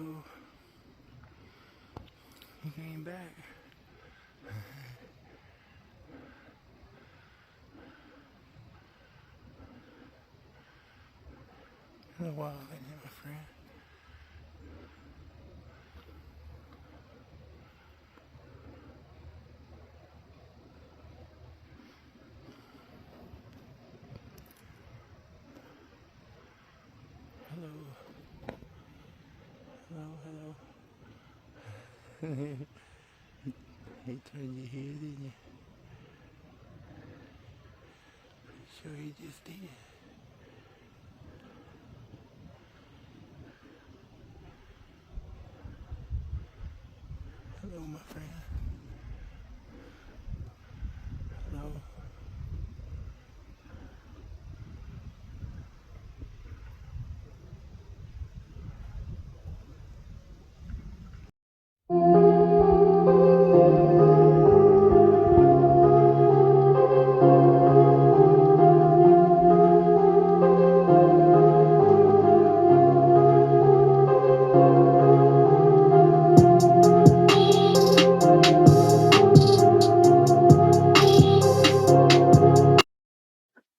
Hello. He came back. In a while, ain't it, my friend? Hello. Hello, hello. He turned your head, didn't you? Pretty sure he just did. Hello, my friend. Hello.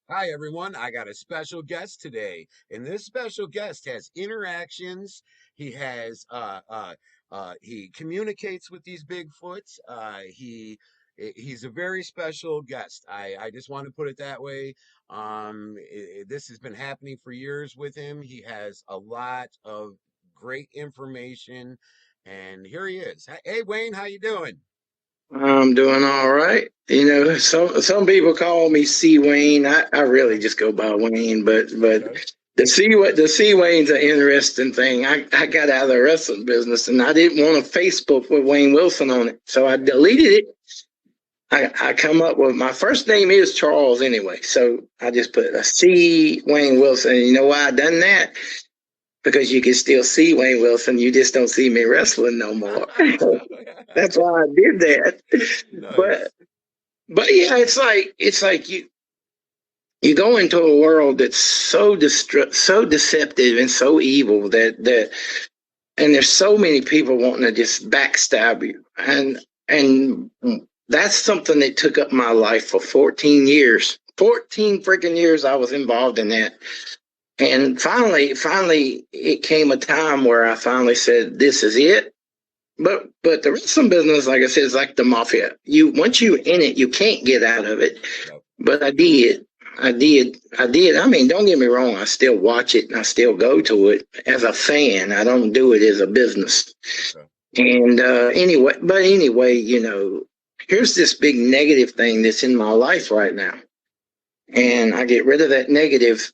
Hi, everyone. I got a special guest today, and this special guest has interactions. He has, he communicates with these Bigfoots. He's a very special guest. I just want to put it that way. This has been happening for years with him. He has a lot of great information, and here he is. Hey, Wayne, how you doing? I'm doing all right. Some people call me C Wayne. I really just go by Wayne, but Okay. the C Wayne's an interesting thing. I got out of the wrestling business and I didn't want a Facebook with Wayne Wilson on it, so I deleted it. I come up with my first name is Charles anyway, so I just put a C Wayne Wilson. And you know why I done that? Because you can still see Wayne Wilson, you just don't see me wrestling no more. That's why I did that. But Nice. But yeah, it's like you go into a world that's so deceptive and so evil that and there's so many people wanting to just backstab you, and that's something that took up my life for 14 years. 14 freaking years I was involved in that. And finally, it came a time where I finally said, "This is it." But the wrestling business, like I said, is like the mafia. Once you're in it, you can't get out of it. Yep. But I did. I did. I mean, don't get me wrong. I still watch it and I still go to it as a fan. I don't do it as a business. Okay. And anyway, here's this big negative thing that's in my life right now. And I get rid of that negative.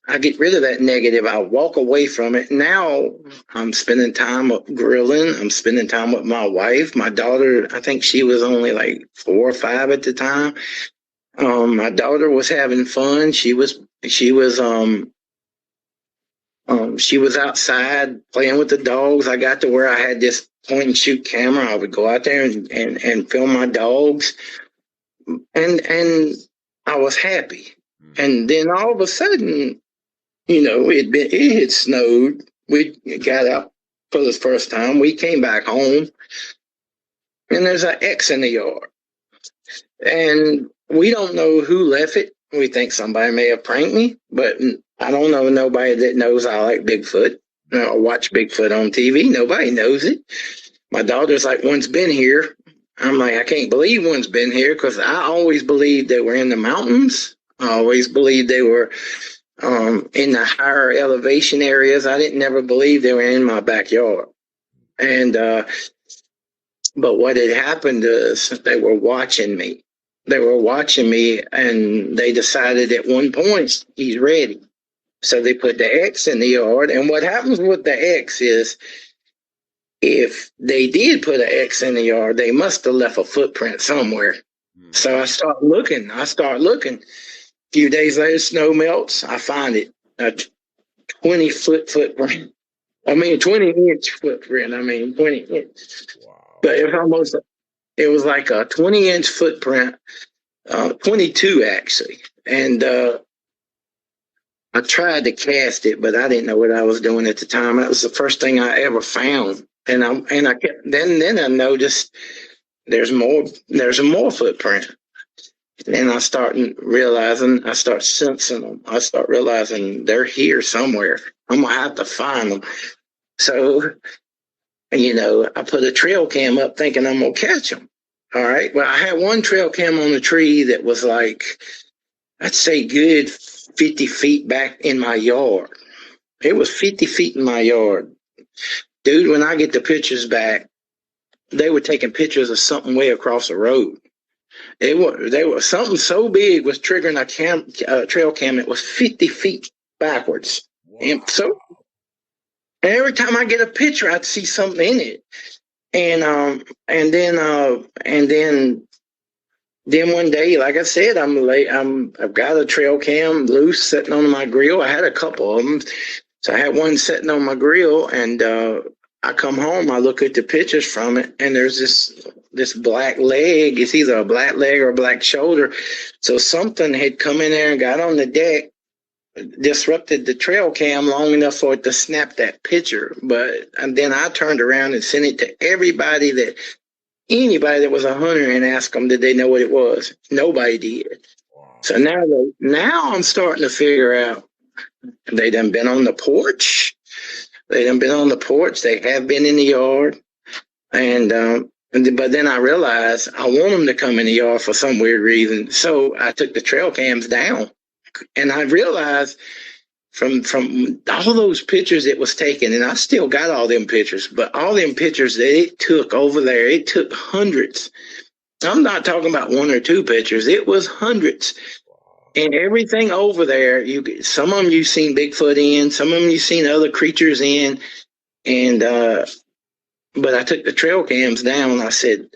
I walk away from it. Now I'm spending time grilling. I'm spending time with my wife. My daughter, I think she was only like 4 or 5 at the time. My daughter was having fun. She was outside playing with the dogs. I got to where I had this point and shoot camera. I would go out there and film my dogs, and I was happy. And then all of a sudden, it had snowed. We got out for the first time. We came back home, and there's an X in the yard, and we don't know who left it. We think somebody may have pranked me, but I don't know nobody that knows I like Bigfoot. I watch Bigfoot on TV. Nobody knows it. My daughter's like, "One's been here." I'm like, "I can't believe one's been here," because I always believed they were in the mountains. I always believed they were in the higher elevation areas. I didn't never believe they were in my backyard. And but what had happened is they were watching me. They were watching me, and they decided at one point he's ready. So they put the X in the yard. And what happens with the X is, if they did put an X in the yard, they must have left a footprint somewhere. So I start looking. A few days later, snow melts. I find it, a 20-foot footprint. 20-inch footprint. 20-inch. Wow. But it was like a 20-inch footprint, 22 actually. And I tried to cast it, but I didn't know what I was doing at the time. That was the first thing I ever found. I kept then I noticed there's more footprint. And I start sensing them. I start realizing they're here somewhere. I'm gonna have to find them. So, I put a trail cam up thinking I'm gonna catch them. All right. Well, I had one trail cam on the tree that was like, I'd say good 50 feet back in my yard. It was 50 feet in my yard. Dude, when I get the pictures back, they were taking pictures of something way across the road. They were something so big was triggering a trail cam. It was 50 feet backwards. Wow. And every time I get a picture, I'd see something in it. And then one day, like I said, I've got a trail cam loose sitting on my grill. I had a couple of them. So I had one sitting on my grill, and I come home, I look at the pictures from it, and there's this black leg. It's either a black leg or a black shoulder. So something had come in there and got on the deck, disrupted the trail cam long enough for it to snap that picture. And then I turned around and sent it to anybody that was a hunter and asked them, did they know what it was? Nobody did. Wow. So now I'm starting to figure out, they done been on the porch. They have been in the yard. But then I realized I want them to come in the yard for some weird reason. So I took the trail cams down, and I realized from all those pictures it was taken, and I still got all them pictures, but all them pictures that it took over there, it took hundreds. I'm not talking about one or two pictures. It was hundreds. And everything over there, some of them you've seen Bigfoot in, some of them you've seen other creatures in, and but I took the trail cams down. I said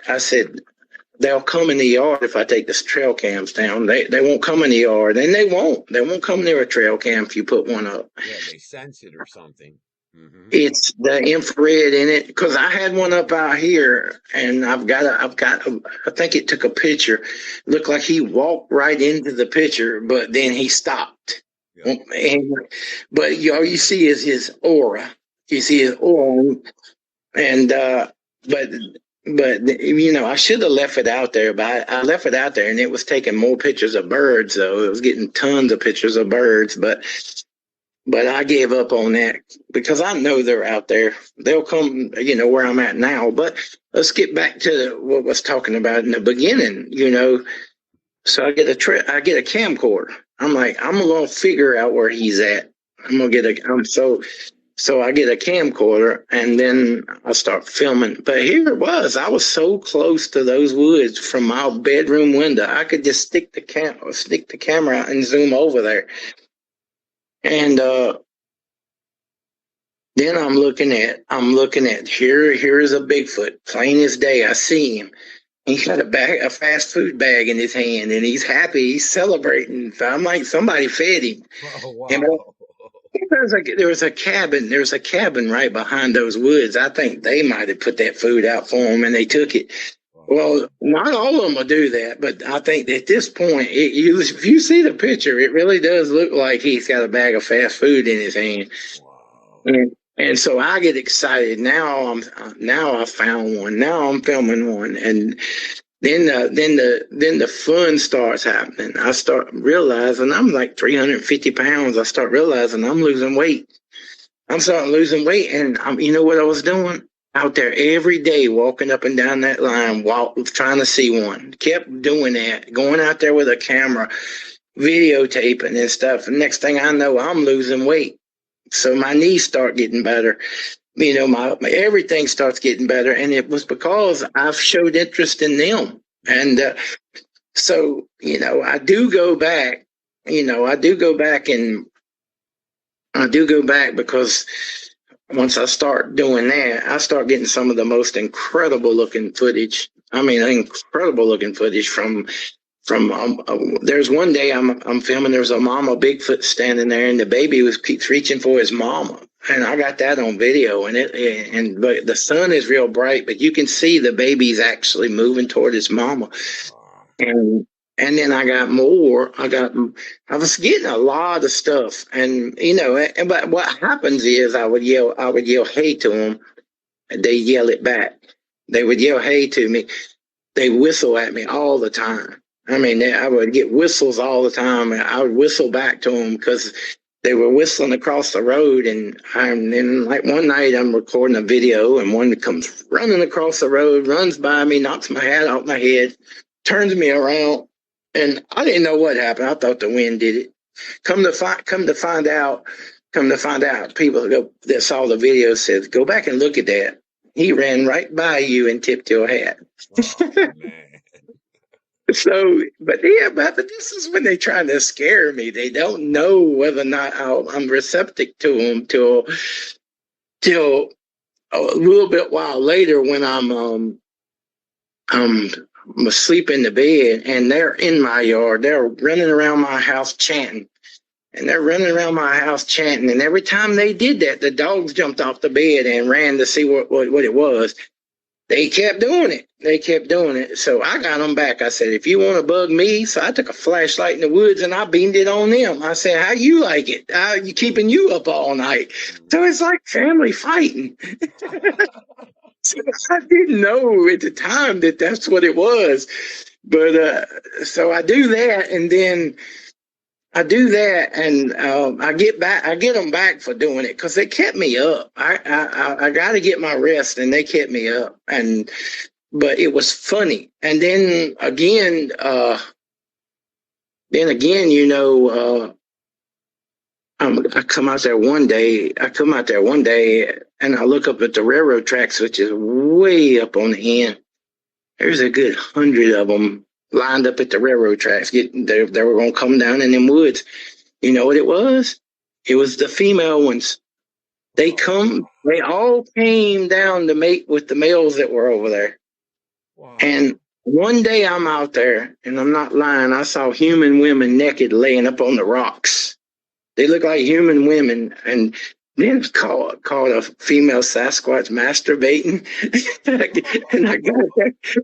they'll come in the yard if I take the trail cams down. They won't come in the yard, and they won't come near a trail cam if you put one up. Yeah, they sense it or something. Mm-hmm. It's the infrared in it, because I had one up out here, and I think it took a picture. Looked like he walked right into the picture, but then he stopped. Yeah. But all you see is his aura. You see his aura, and but I should have left it out there, but I left it out there, and it was taking more pictures of birds. Though it was getting tons of pictures of birds, But I gave up on that because I know they're out there. They'll come, where I'm at now. But let's get back to what I was talking about in the beginning, So I get a camcorder. I'm like, I'm going to figure out where he's at. So I get a camcorder, and then I start filming. But here it was. I was so close to those woods from my bedroom window. I could just stick the camera out and zoom over there. And then I'm looking at here is a Bigfoot, plain as day. I see him. He's got a fast food bag in his hand, and he's happy. He's celebrating. So I'm like, somebody fed him. Oh, wow. And there was a cabin. There's a cabin right behind those woods. I think they might have put that food out for him, and they took it. Well, not all of them will do that, but I think at this point, if you see the picture, it really does look like he's got a bag of fast food in his hand. Wow. And so I get excited. Now I found one. Now I'm filming one, and then the fun starts happening. I start realizing I'm like 350 pounds. I start realizing I'm losing weight. I'm starting losing weight, and you know what I was doing? Out there every day, walking up and down that line, trying to see one. Kept doing that, going out there with a camera, videotaping and stuff. And next thing I know, I'm losing weight. So my knees start getting better. My everything starts getting better. And it was because I've showed interest in them. And so, I do go back. I do go back because once I start doing that, I start getting some of the most incredible looking footage. Incredible looking footage from there's one day I'm filming, there's a mama Bigfoot standing there, and the baby keeps reaching for his mama. And I got that on video, but the sun is real bright, but you can see the baby's actually moving toward his mama. And then I got more. I was getting a lot of stuff, but what happens is I would yell hey to him, they yell it back. They would yell hey to me. They whistle at me all the time. I mean, I would get whistles all the time. And I would whistle back to them because they were whistling across the road. And then like one night I'm recording a video and one comes running across the road, runs by me, knocks my hat off my head, turns me around. And I didn't know what happened. I thought the wind did it. Come to find out, people that saw the video said, go back and look at that. He ran right by you and tipped your hat. Oh, man. So, but this is when they're trying to scare me. They don't know whether or not I'm receptive to them till a little bit while later when I'm asleep in the bed and they're in my yard. They're running around my house chanting. And they're running around my house chanting. And every time they did that, the dogs jumped off the bed and ran to see what it was. They kept doing it. So I got them back. I said, if you want to bug me, so I took a flashlight in the woods and I beamed it on them. I said, how you like it? How you keeping you up all night? So it's like family fighting. So I didn't know at the time that that's what it was. But so I do that and then I get them back for doing it because they kept me up. I got to get my rest, and they kept me up. But it was funny. And then again, I come out there one day. And I look up at the railroad tracks, which is way up on the end. There's a good 100 of them lined up at the railroad tracks. They were going to come down in them woods. You know what it was? It was the female ones. They all came down to mate with the males that were over there. Wow. And one day I'm out there, and I'm not lying, I saw human women naked laying up on the rocks. They look like human women, and then it's called a female Sasquatch masturbating. And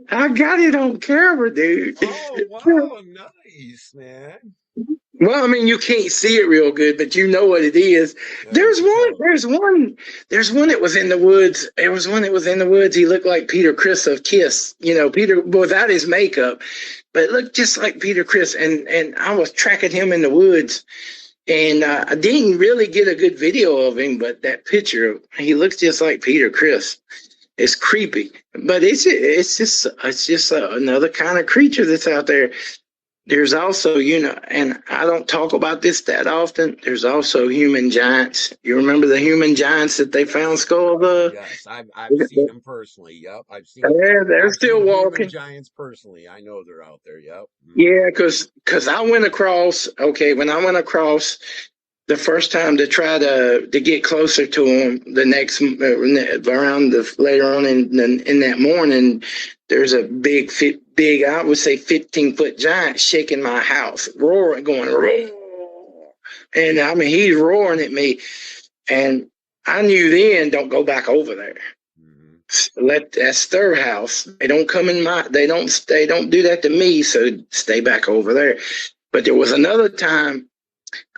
I got it on camera, dude. Oh, wow, nice, man. Well, I mean, you can't see it real good, but you know what it is. Yeah, there's one that was in the woods. There was one that was in the woods. He looked like Peter Criss of Kiss, Peter without his makeup, but it looked just like Peter Criss. And I was tracking him in the woods, and I didn't really get a good video of him, but that picture, he looks just like Peter Criss. It's creepy, but it's just another kind of creature that's out there. There's also, and I don't talk about this that often, there's also human giants. You remember the human giants that they found skulls of? Yes, I've seen them personally. Yep, I've seen them. They're still walking. Human giants personally. I know they're out there. Yep. Yeah, because I went across, when I went across the first time to try to get closer to them, later on in that morning, there's a big, I would say 15-foot giant shaking my house, roaring, going, roar. And I mean, he's roaring at me. And I knew then, don't go back over there. Mm-hmm. That's their house. They don't come in they don't do that to me. So stay back over there. But there was another time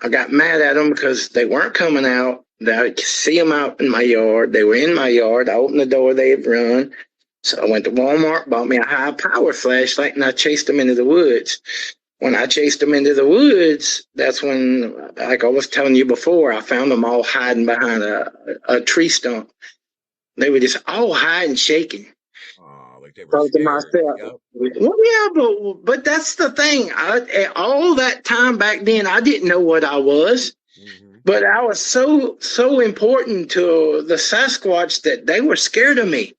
I got mad at them because they weren't coming out. I could see them out in my yard. They were in my yard. I opened the door. They had run. So I went to Walmart, bought me a high-power flashlight, and I chased them into the woods. When I chased them into the woods, that's when, like I was telling you before, I found them all hiding behind a tree stump. They were just all hiding, shaking. Oh, like they were scared. Myself, yep. Well, yeah, but that's the thing. All that time back then, I didn't know what I was. Mm-hmm. But I was so important to the Sasquatch that they were scared of me.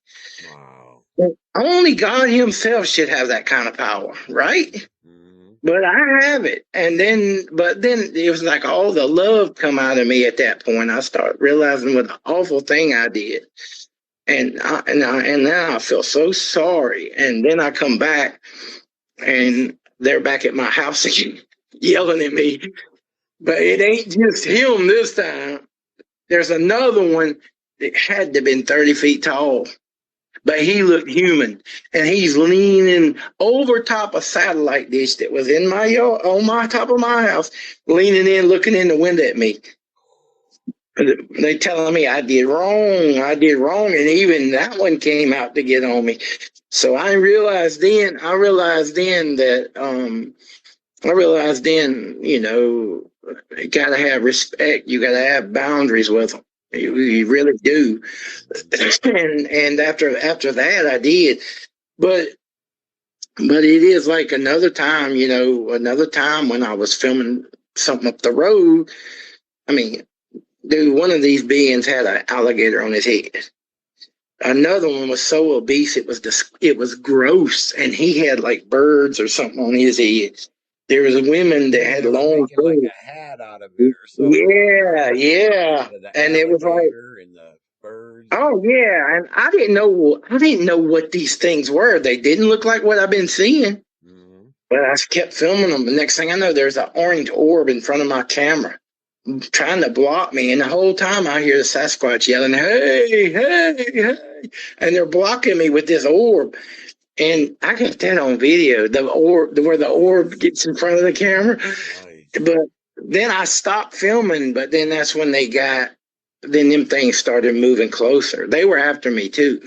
Only God himself should have that kind of power, right? Mm-hmm. But I have it. But then it was like all the love come out of me at that point. I started realizing what an awful thing I did. And now I feel so sorry. And then I come back and they're back at my house again, yelling at me. But it ain't just him this time. There's another one that had to have been 30 feet tall. But he looked human, and he's leaning over top a satellite dish that was in my yard, on my top of my house, leaning in, looking in the window at me. They telling me I did wrong, and even that one came out to get on me. So I realized then you know, you gotta have respect. You gotta have boundaries with them. You really do. And after that, I did. But it is like another time, you know, another time when I was filming something up the road. I mean, dude, one of these beings had an alligator on his head. Another one was so obese it was gross, and he had like birds or something on his head. There was women that had They were long making like hair. a hat out of it or something. Yeah, yeah, Out of the and it was like, alligator and the birds. oh yeah, and I didn't know what these things were. They didn't look like what I've been seeing, Mm-hmm. but I kept filming them. The next thing I know, there's an orange orb in front of my camera, trying to block me, and the whole time I hear the Sasquatch yelling, "Hey, hey, hey!" And they're blocking me with this orb. And I got that on video. The orb, where the orb gets in front of the camera. Nice. But then I stopped filming. But then that's when then them things started moving closer. They were after me too.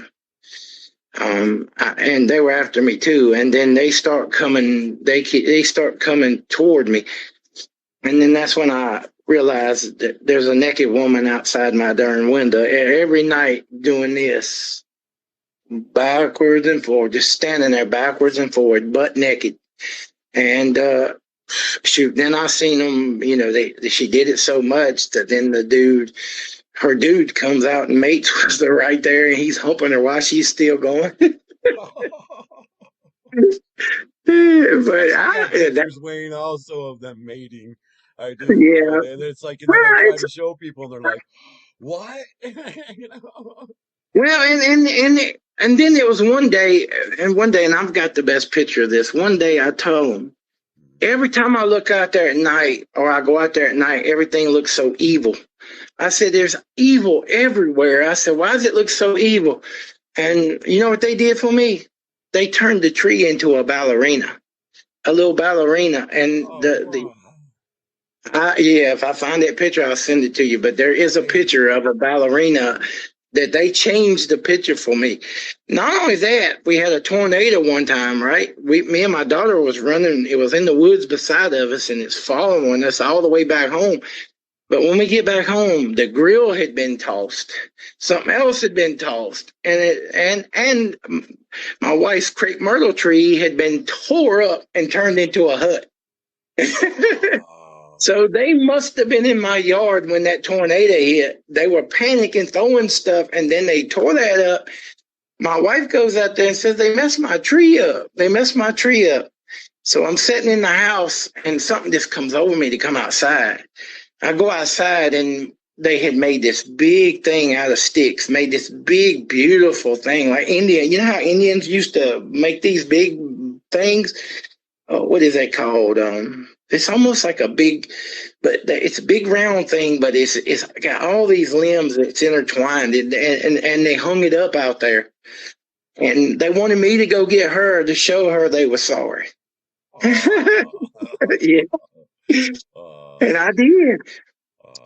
And they were after me too. And then they start coming. They start coming toward me. And then that's when I realized that there's a naked woman outside my darn window every night doing this, backwards and forward, just standing there backwards and forward, butt naked. And shoot, then I seen them. You know, she did it so much that then her dude comes out and mates with her right there, and he's humping her while she's still going. But I got pictures, Wayne, also of them mating. I do. yeah. And it's like, and then I Well, try it's to show people, and they're like, what? You know? well, and then there was one day, and I've got the best picture of this. One day I told him, every time I look out there at night, or I go out there at night, everything looks so evil. I said, there's evil everywhere. I said, why does it look so evil? And you know what they did for me? They turned the tree into a ballerina, a little ballerina. And Oh, yeah, if I find that picture, I'll send it to you. But there is a picture of a ballerina that they changed the picture for me. Not only that, we had a tornado one time, right? Me and my daughter was running. It was in the woods beside of us, and it's following us all the way back home. But when we get back home, the grill had been tossed. Something else had been tossed, and my wife's crepe myrtle tree had been tore up and turned into a hut. So they must have been in my yard when that tornado hit. They were panicking, throwing stuff, and then they tore that up. My wife goes out there and says, they messed my tree up. They messed my tree up. So I'm sitting in the house, and something just comes over me to come outside. I go outside, and they had made this big thing out of sticks, made this big, beautiful thing like Indian. You know how Indians used to make these big things? What is that called? It's almost like a big, but it's a big round thing, but it's got all these limbs that's intertwined, and they hung it up out there, and they wanted me to go get her to show her they were sorry. Yeah, and I did.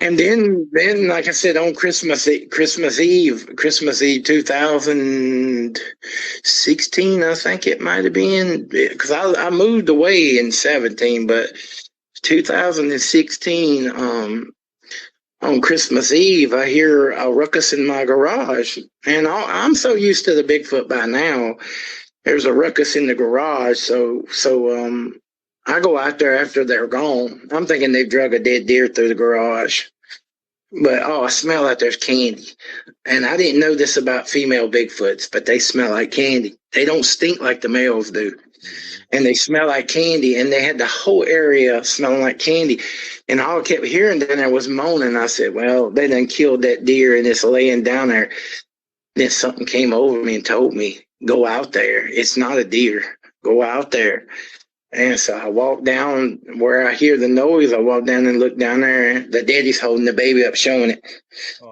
And then, like I said, on Christmas Eve, 2016, I think it might have been, because I moved away in 17, but 2016, on Christmas Eve, I hear a ruckus in my garage, and I'm so used to the Bigfoot by now. There's a ruckus in the garage, so I go out there after they're gone. I'm thinking they've drug a dead deer through the garage. But I smell like there's candy. And I didn't know this about female Bigfoots, but they smell like candy. They don't stink like the males do. And they smell like candy. And they had the whole area smelling like candy. And all I kept hearing down there was moaning. I said, well, they done killed that deer and it's laying down there. Then something came over me and told me, go out there. It's not a deer. Go out there. And so I walked down where I hear the noise. I walk down and look down there, and the daddy's holding the baby up, showing it.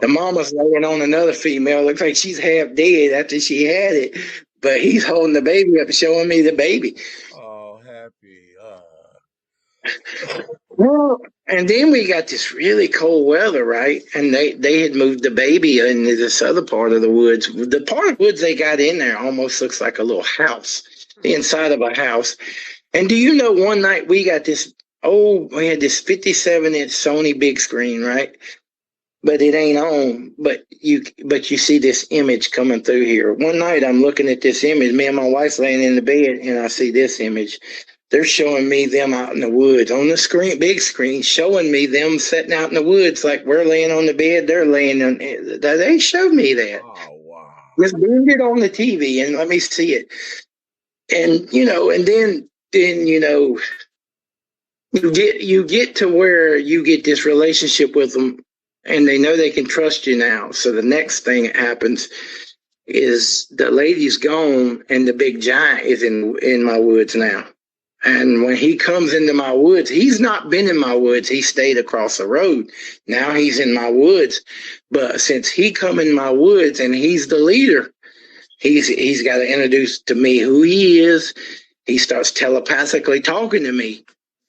The mama's laying on another female. Looks like she's half dead after she had it. But he's holding the baby up, showing me the baby. Oh, happy. Well, and then we got this really cold weather, right? And they had moved the baby into this other part of the woods. The part of the woods they got in there almost looks like a little house, the inside of a house. And do you know one night we got this we had this 57-inch Sony big screen, right? But it ain't on. But you see this image coming through here. One night I'm looking at this image. Me and my wife's laying in the bed, and I see this image. They're showing me them out in the woods on the screen, big screen, showing me them sitting out in the woods like we're laying on the bed. They're laying on. They showed me that. Oh wow! Just bring it on the TV and let me see it. And and then you get to where you get this relationship with them, and they know they can trust you now. So the next thing that happens is the lady's gone, and the big giant is in my woods now. And when he comes into my woods, he's not been in my woods. He stayed across the road. Now he's in my woods. But since he come in my woods and he's the leader, he's got to introduce to me who he is. He starts telepathically talking to me.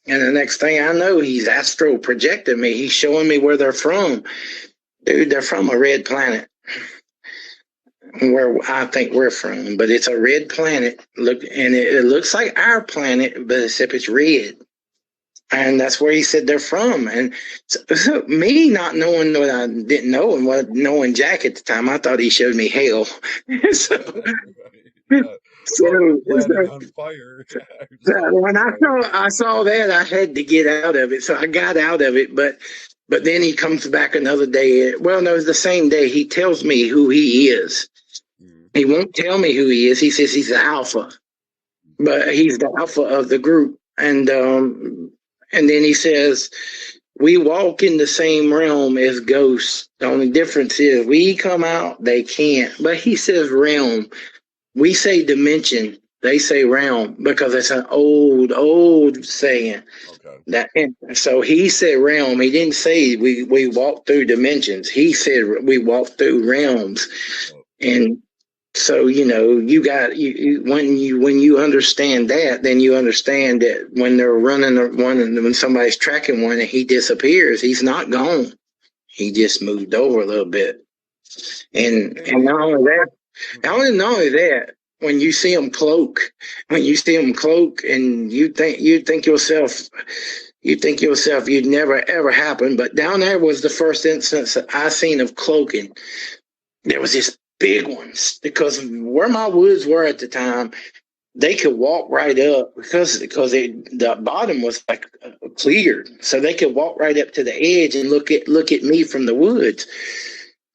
And the next thing I know, he's astral projecting me. He's showing me where they're from. Dude, they're from a red planet. Where I think we're from, but it's a red planet. Look, and it looks like our planet, but except it's red. And that's where he said they're from. And so me not knowing what I didn't know, and what knowing Jack at the time, I thought he showed me hell. so, On fire. When I saw that, I had to get out of it. So I got out of it, but then he comes back another day. Well, no, it's the same day. He tells me who he is. He won't tell me who he is. He says he's the alpha, but he's the alpha of the group. And then he says, we walk in the same realm as ghosts. The only difference is we come out, they can't. But he says realm. We say dimension. They say realm because it's an old saying. Okay. So he said realm. He didn't say we walk through dimensions. He said we walk through realms. And so you got when you understand that, then you understand that when they're running one and when somebody's tracking one and he disappears, he's not gone. He just moved over a little bit. And not only that, when you see him cloak, and you think yourself you'd never ever happen. But down there was the first instance that I seen of cloaking. There was this big ones because where my woods were at the time, they could walk right up because the bottom was like cleared, so they could walk right up to the edge and look at me from the woods.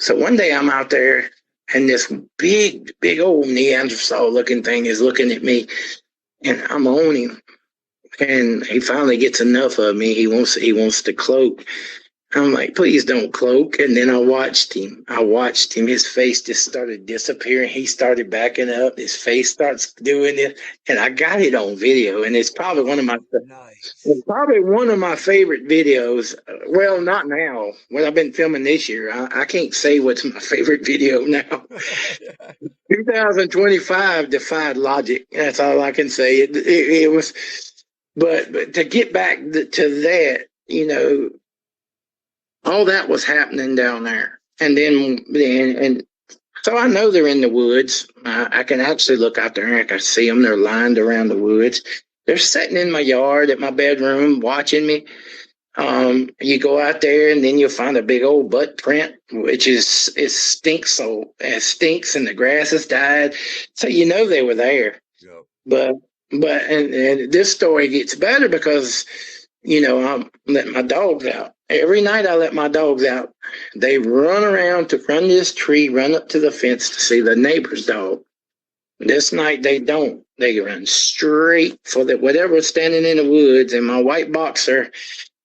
So one day I'm out there and this big old Neanderthal looking thing is looking at me, and I'm on him, and he finally gets enough of me. He wants to cloak. I'm like, please don't cloak. And then I watched him. His face just started disappearing. He started backing up. His face starts doing it. And I got it on video. And it's probably one of my favorite videos. Well, not now. What I've been filming this year. I can't say what's my favorite video now. 2025 defied logic. That's all I can say. It was, but to get back to that, all that was happening down there. And so I know they're in the woods. I can actually look out there and I can see them. They're lined around the woods. They're sitting in my yard at my bedroom watching me. You go out there and then you'll find a big old butt print, which it stinks and the grass has died. So they were there. Yep. But this story gets better because I'm letting my dogs out. Every night I let my dogs out. They run around to run this tree, run up to the fence to see the neighbor's dog. This night they don't. They run straight for whatever's standing in the woods, and my white boxer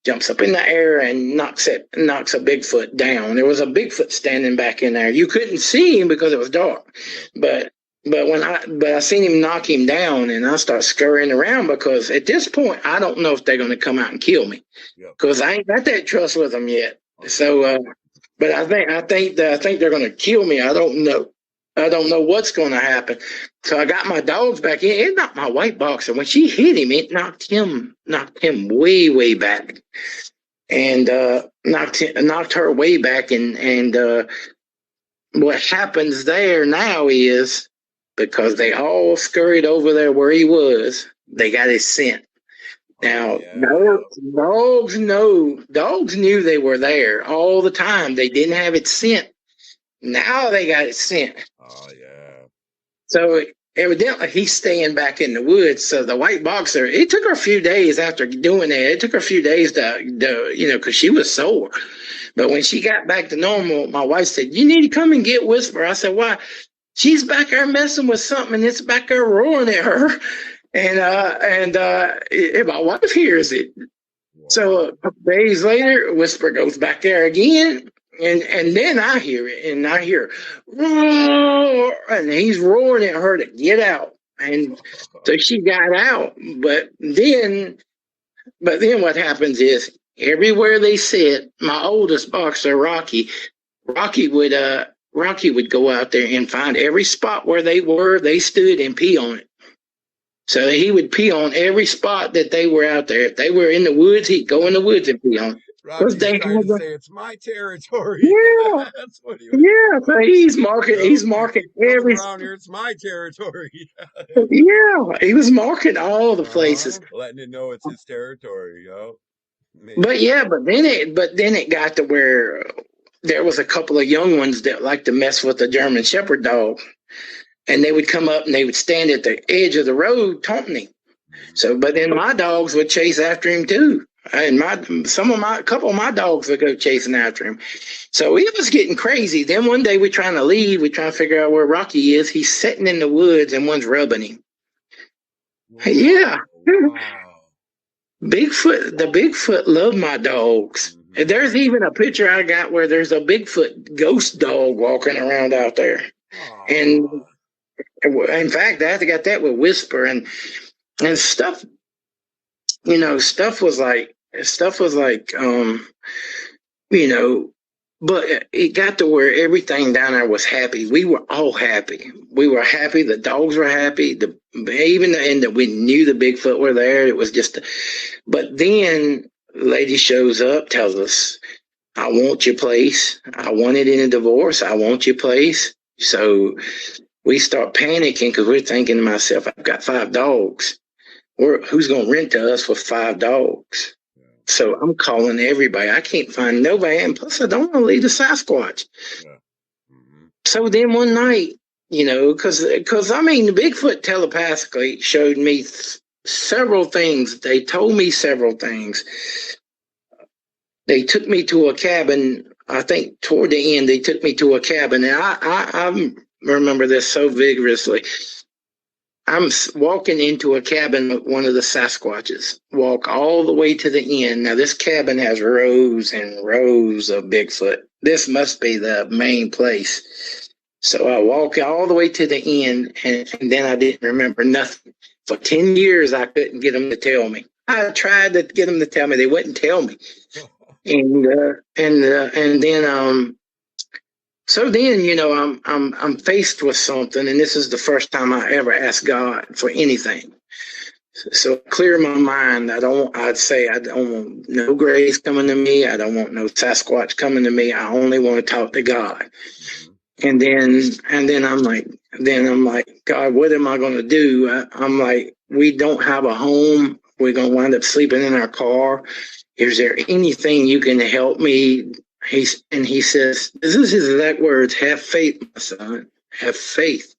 jumps up in the air and knocks a Bigfoot down. There was a Bigfoot standing back in there. You couldn't see him because it was dark. But I seen him knock him down, and I start scurrying around because at this point I don't know if they're going to come out and kill me because I ain't got that trust with them yet. So, but I think they're going to kill me. I don't know. I don't know what's going to happen. So I got my dogs back in. It knocked my white boxer. When she hit him, it knocked him way, way back. And knocked her way back. And what happens there now is, because they all scurried over there where he was, they got his scent. Now, dogs knew they were there all the time. They didn't have it scent. Now they got it scent. Oh, yeah. So evidently he's staying back in the woods. So the white boxer, it took her a few days after doing that. It took her a few days to because she was sore. But when she got back to normal, my wife said, "You need to come and get Whisper." I said, "Why?" "She's back there messing with something, and it's back there roaring at her." And my wife hears it. Wow. So a couple days later, Whisper goes back there again, and then I hear it, and I hear roar, and he's roaring at her to get out, and so she got out. But then what happens is, everywhere they sit, my oldest boxer, Rocky would go out there and find every spot where they stood and pee on it. So he would pee on every spot that they were out there. If they were in the woods, he'd go in the woods and pee on it. Rocky's trying to say it's my territory. Yeah, that's what he was. Yeah. So he's marking every around here. It's my territory. Yeah, he was marking all the places, letting it know it's his territory. But then it got to where there was a couple of young ones that liked to mess with the German Shepherd dog. And they would come up and they would stand at the edge of the road taunting him. So, but then my dogs would chase after him too. And a couple of my dogs would go chasing after him. So it was getting crazy. Then one day we're trying to leave. We're trying to figure out where Rocky is. He's sitting in the woods and one's rubbing him. Wow. Yeah. Wow. The Bigfoot loved my dogs. Mm-hmm. There's even a picture I got where there's a Bigfoot ghost dog walking around out there. And in fact, I got that with Whisper and stuff. Stuff was like, but it got to where everything down there was happy. We were all happy. We were happy. The dogs were happy. We knew the Bigfoot were there. It was just, but then lady shows up, tells us, "I want your place. I want it in a divorce. I want your place." So we start panicking because we're thinking to myself, "I've got 5 dogs. Who's going to rent to us with 5 dogs?" Yeah. So I'm calling everybody. I can't find nobody. And plus, I don't want to leave the Sasquatch. Yeah. Mm-hmm. So then one night, because the Bigfoot telepathically showed me several things. They told me several things. They took me to a cabin. I think toward the end, they took me to a cabin. And I remember this so vigorously. I'm walking into a cabin with one of the Sasquatches. Walk all the way to the end. Now, this cabin has rows and rows of Bigfoot. This must be the main place. So I walk all the way to the end, and then I didn't remember nothing. For 10 years, I couldn't get them to tell me. I tried to get them to tell me. They wouldn't tell me. So then, I'm faced with something, and this is the first time I ever asked God for anything. So clear my mind. I don't want no grays coming to me. I don't want no Sasquatch coming to me. I only want to talk to God. And then I'm like, God, what am I going to do? I'm like, we don't have a home. We're going to wind up sleeping in our car. Is there anything you can help me? He says, this is his exact words, "Have faith, my son, have faith."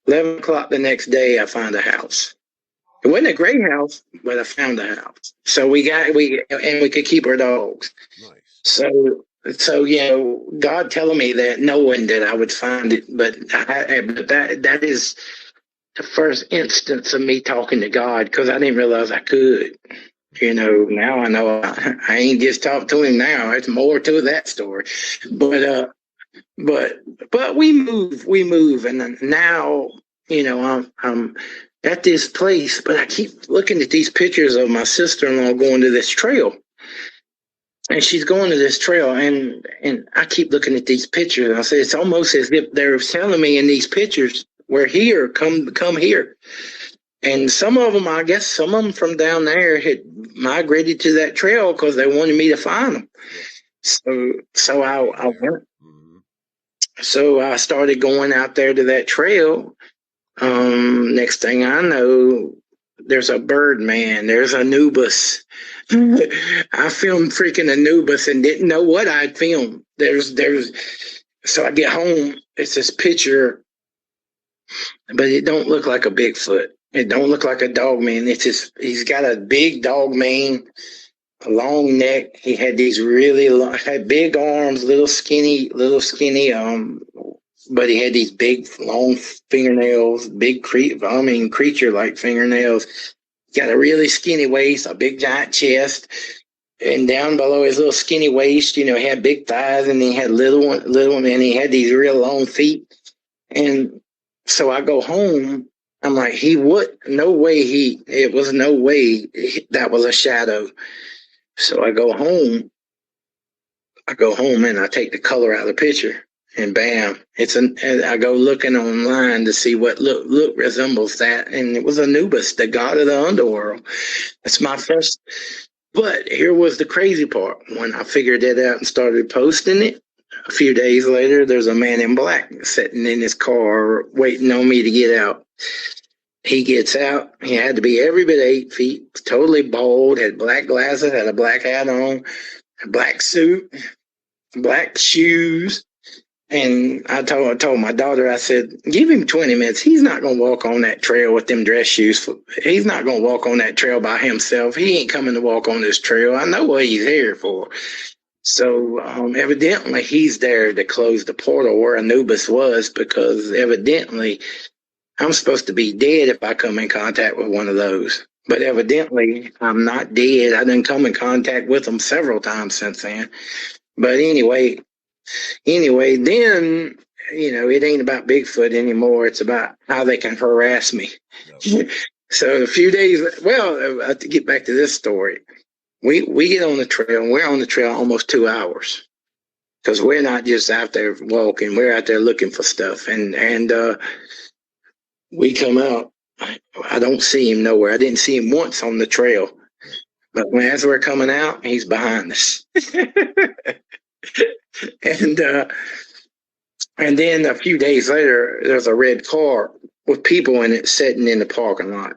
11 o'clock the next day, I find a house. It wasn't a great house, but I found a house. So we could keep our dogs. Nice. So God telling me that, knowing that I would find it, but that is the first instance of me talking to God, because I didn't realize I could. Now I know I ain't just talked to him now. It's more to that story. But we move. And now, I'm at this place, but I keep looking at these pictures of my sister-in-law going to this trail. and she's going to this trail, and I keep looking at these pictures. And I said, it's almost as if they're telling me in these pictures, we're here, come here. And some of them, I guess, some of them from down there had migrated to that trail because they wanted me to find them. So I went. So I started going out there to that trail. Next thing I know, there's a bird man. There's Anubis. I filmed freaking Anubis and didn't know what I'd filmed. So I get home. It's this picture, but it don't look like a Bigfoot. It don't look like a dog man. It's just, he's got a big dog mane, a long neck. He had these really long, had big arms, little skinny, but he had these big long fingernails, creature-like fingernails. Got a really skinny waist, a big giant chest, and down below his little skinny waist, he had big thighs, and he had little one, and he had these real long feet. And so I go home. I'm like, it was no way that was a shadow. So I go home and I take the color out of the picture, and bam, and I go looking online to see what look resembles that, and it was Anubis, the god of the underworld. That's my first. But here was the crazy part. When I figured that out and started posting it, a few days later, there's a man in black sitting in his car waiting on me to get out. He gets out. He had to be every bit 8 feet, totally bald, had black glasses, had a black hat on, a black suit, black shoes. And I told my daughter, I said, give him 20 minutes. He's not going to walk on that trail with them dress shoes. He's not going to walk on that trail by himself. He ain't coming to walk on this trail. I know what he's here for. So evidently he's there to close the portal where Anubis was, because evidently I'm supposed to be dead if I come in contact with one of those. But evidently I'm not dead. I done come in contact with them several times since then. But anyway, then, it ain't about Bigfoot anymore. It's about how they can harass me. Okay. So a few days, to get back to this story, we get on the trail, and we're on the trail almost 2 hours, because we're not just out there walking. We're out there looking for stuff. And we come out. I don't see him nowhere. I didn't see him once on the trail. But as we're coming out, he's behind us. And then a few days later, there's a red car with people in it sitting in the parking lot.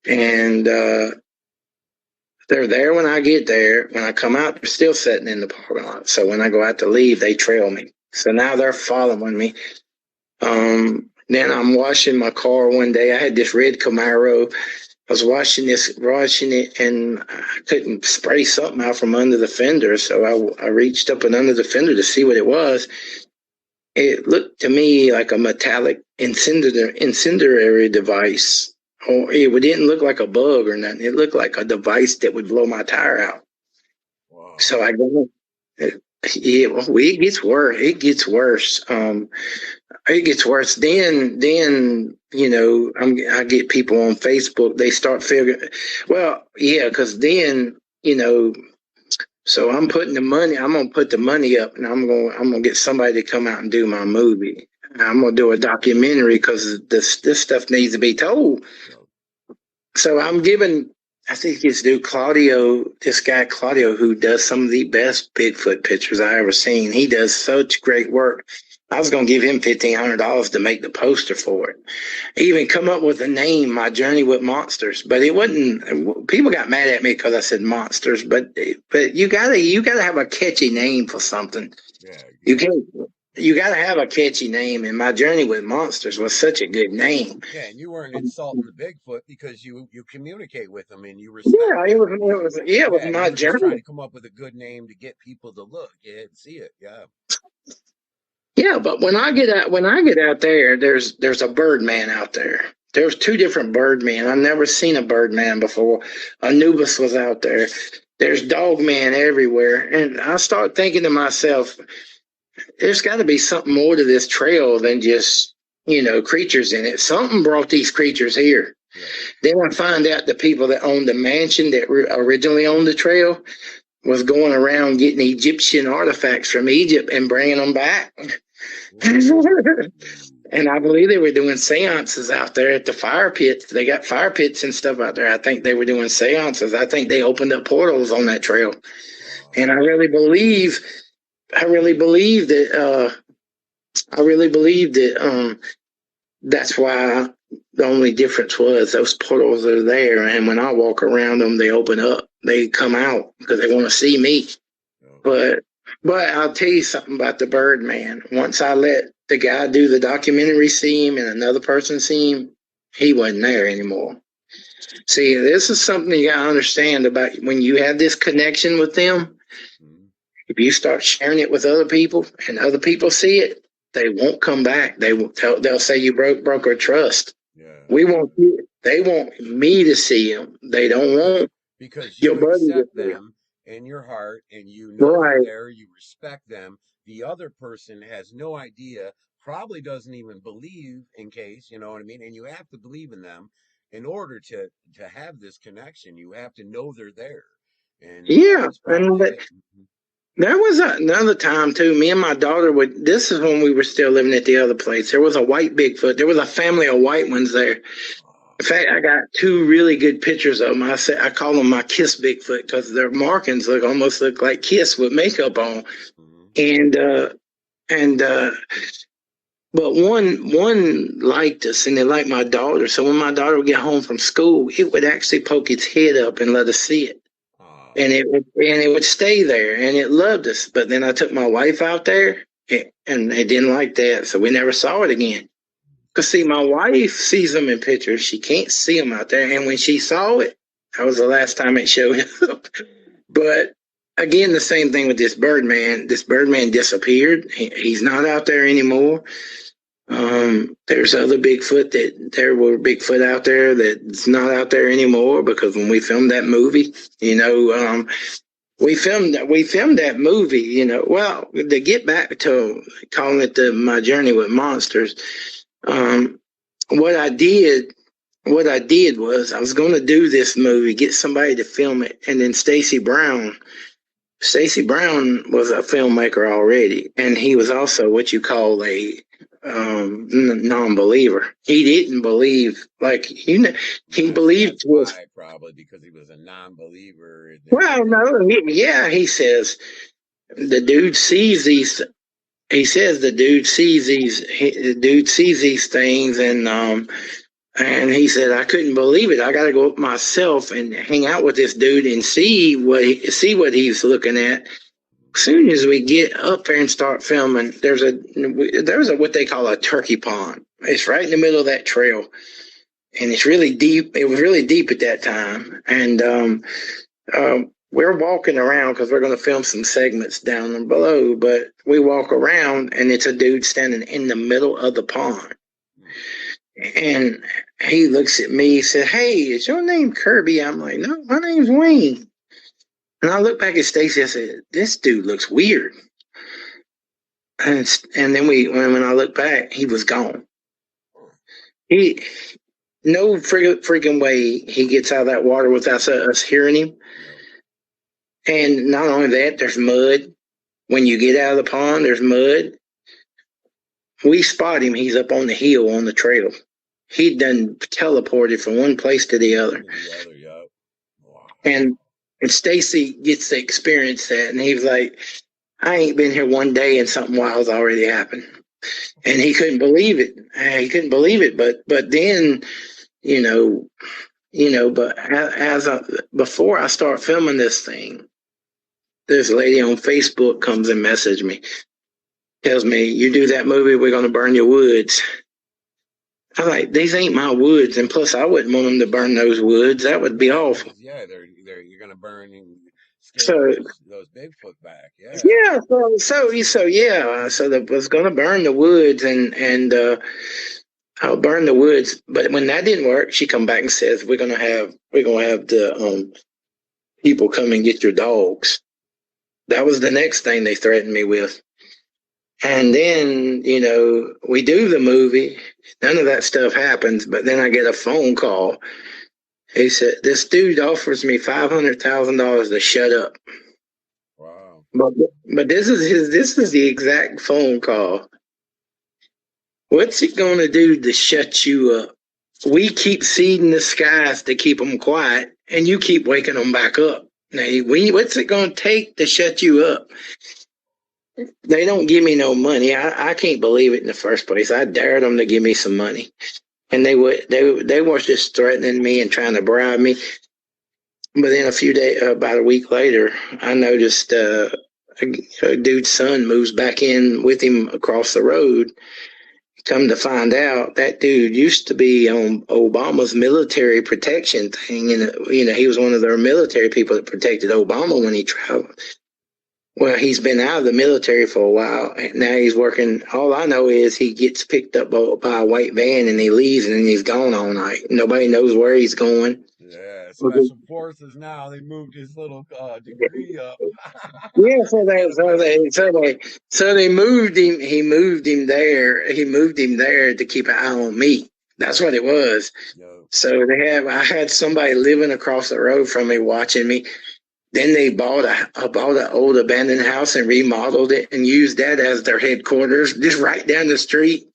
And they're there when I get there. When I come out, they're still sitting in the parking lot. So when I go out to leave, they trail me. So now they're following me. Then I'm washing my car one day. I had this red Camaro. I was washing it, and I couldn't spray something out from under the fender. So I reached up and under the fender to see what it was. It looked to me like a metallic incendiary device. It didn't look like a bug or nothing. It looked like a device that would blow my tire out. Wow. So I go, it gets worse. It gets worse. It gets worse. Then I get people on Facebook. They start figuring, because then, so I'm putting the money. I'm gonna put the money up, and I'm gonna get somebody to come out and do my movie. I'm gonna do a documentary, because this stuff needs to be told. So I'm giving. I think this dude Claudio, who does some of the best Bigfoot pictures I ever seen. He does such great work. I was going to give him $1,500 to make the poster for it. He even come up with a name, My Journey with Monsters, but it wasn't. People got mad at me because I said monsters, but you gotta have a catchy name for something. Yeah, you gotta have a catchy name, and My Journey with Monsters was such a good name. Yeah, and you weren't insulting the Bigfoot, because you communicate with them and you respect. Yeah, it was my journey. Just trying to come up with a good name to get people to look and see it. Yeah. Yeah, but when I get out there, there's a bird man out there. There's 2 different bird men. I've never seen a bird man before. Anubis was out there. There's dog man everywhere. And I start thinking to myself, there's got to be something more to this trail than just, creatures in it. Something brought these creatures here. Yeah. Then I find out the people that owned the mansion that originally owned the trail, was going around getting Egyptian artifacts from Egypt and bringing them back. And I believe they were doing seances out there at the fire pits. They got fire pits and stuff out there. I think they were doing seances. I think they opened up portals on that trail. And I really believe that that's why the only difference was those portals are there, and when I walk around them, they open up. They come out because they want to see me. But I'll tell you something about the Birdman. Once I let the guy do the documentary see him and another person see him, he wasn't there anymore. See, this is something you gotta understand about when you have this connection with them. If you start sharing it with other people and other people see it, they won't come back. They'll say you broke our trust. Yeah. They want me to see them. They don't want because you accept them in your heart and you know they're there, you respect them. The other person has no idea, probably doesn't even believe in case, you know what I mean? And you have to believe in them in order to have this connection. You have to know they're there. And yeah, there was another time too. Me and my daughter this is when we were still living at the other place. There was a white Bigfoot. There was a family of white ones there. In fact, I got 2 really good pictures of them. I call them my Kiss Bigfoot because their markings almost look like Kiss with makeup on. But one liked us and they liked my daughter. So when my daughter would get home from school, it would actually poke its head up and let us see it. And it would stay there, and it loved us. But then I took my wife out there, and they didn't like that, so we never saw it again. Because, see, my wife sees them in pictures. She can't see them out there. And when she saw it, that was the last time it showed up. But, again, the same thing with this Birdman. This Birdman disappeared. He's not out there anymore. There's other Bigfoot there were Bigfoot out there that's not out there anymore because when we filmed that movie, we filmed that movie, well, to get back to calling it My Journey with Monsters, what I did was I was going to do this movie, get somebody to film it. And then Stacy Brown was a filmmaker already. And he was also what you call a non-believer. He didn't believe, he believed was probably because he was a non-believer. Well, no, he says the dude sees these. He says the dude sees these things, and he said I couldn't believe it. I got to go up myself and hang out with this dude and see what he's looking at. As soon as we get up there and start filming, there's a what they call a turkey pond. It's right in the middle of that trail, and it's really deep. It was really deep at that time, and we're walking around because we're going to film some segments down below. But we walk around, and it's a dude standing in the middle of the pond, and he looks at me. He said, "Hey, is your name Kirby?" I'm like, "No, my name's Wayne." And I look back at Stacy. I said, "This dude looks weird." And then when I look back, he was gone. No freaking way he gets out of that water without us hearing him. And not only that, there's mud. When you get out of the pond, there's mud. We spot him. He's up on the hill on the trail. He'd done teleported from one place to the other. And Stacy gets to experience that, and he was like, "I ain't been here one day, and something wild's already happened." And he couldn't believe it. But then, but before I start filming this thing, this lady on Facebook comes and messages me, tells me, "You do that movie, we're going to burn your woods." I'm like, "These ain't my woods, and plus I wouldn't want them to burn those woods. That would be awful." Yeah, you're gonna burn and scare those Bigfoot back. Yeah. Yeah. So that was gonna burn the woods, and I'll burn the woods. But when that didn't work, she come back and says, "We're gonna have the people come and get your dogs." That was the next thing they threatened me with. And then, we do the movie. None of that stuff happens. But then I get a phone call. He said, "This dude offers me $500,000 to shut up." But but this is the exact phone call. What's it gonna do to shut you up? We keep seeding the skies to keep them quiet, and you keep waking them back up. Now, what's it gonna take to shut you up? They don't give me no money. I can't believe it in the first place. I dared them to give me some money, and they were just threatening me and trying to bribe me. But then a few days, about a week later, I noticed a dude's son moves back in with him across the road. Come to find out, that dude used to be on Obama's military protection thing, and he was one of their military people that protected Obama when he traveled. Well, he's been out of the military for a while, and now he's working. All I know is he gets picked up by a white van, and he leaves, and he's gone all night. Nobody knows where he's going. Yeah, special forces now. They moved his little degree up. Yeah, so they moved him. He moved him there. He moved him there to keep an eye on me. That's what it was. Yo. So I had somebody living across the road from me watching me. Then they bought an old abandoned house and remodeled it and used that as their headquarters, just right down the street.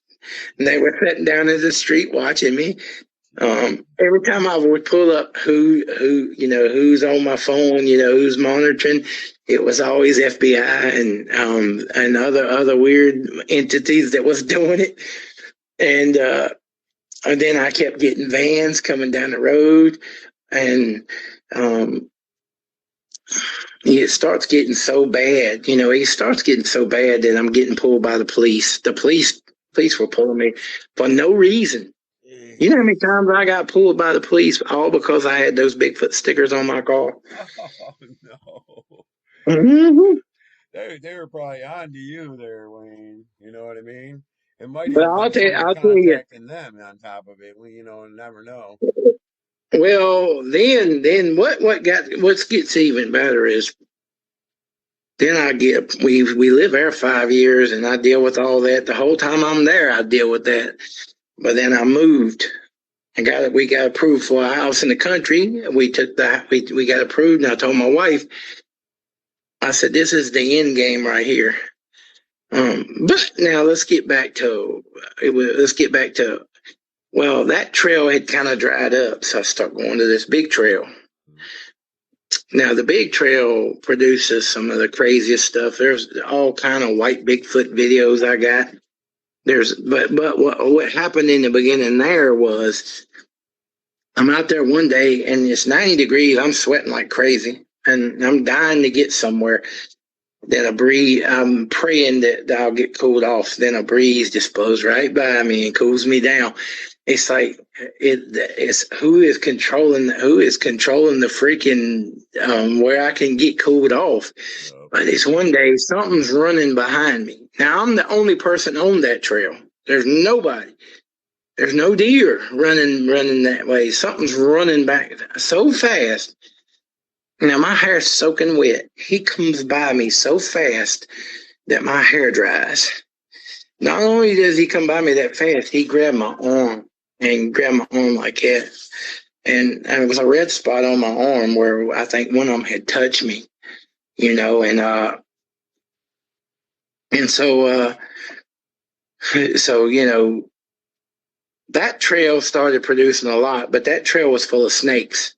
And they were sitting down in the street watching me. Every time I would pull up who's on my phone, who's monitoring, it was always FBI and other weird entities that was doing it. And then I kept getting vans coming down the road, and it starts getting so bad. It starts getting so bad that I'm getting pulled by the police. The police were pulling me for no reason. You know how many times I got pulled by the police all because I had those Bigfoot stickers on my car? Oh no. Mm-hmm. They were probably on to you there, Wayne. You know what I mean? It might But even been somebody I'll tell you. contacting them on top of it. Never know. Well, then what gets even better is then we live there 5 years, and I deal with all that. The whole time I'm there, I deal with that. But then I moved. We got approved for a house in the country. We got approved, and I told my wife, I said, this is the end game right here. But now let's get back to well, that trail had kind of dried up, so I started going to this big trail. Now the big trail produces some of the craziest stuff. There's all kind of white Bigfoot videos I got. But what happened in the beginning there was I'm out there one day and it's 90 degrees. I'm sweating like crazy and I'm dying to get somewhere. Then I'm praying that I'll get cooled off. Then a breeze just blows right by me and cools me down. It's like it's who is controlling the freaking where I can get cooled off. But it's one day something's running behind me. Now I'm the only person on that trail. There's nobody. There's no deer running that way. Something's running back so fast. Now my hair's soaking wet. He comes by me so fast that my hair dries. Not only does he come by me that fast, he grabbed my arm like that. And it was a red spot on my arm where I think one of them had touched me, and so that trail started producing a lot, but that trail was full of snakes.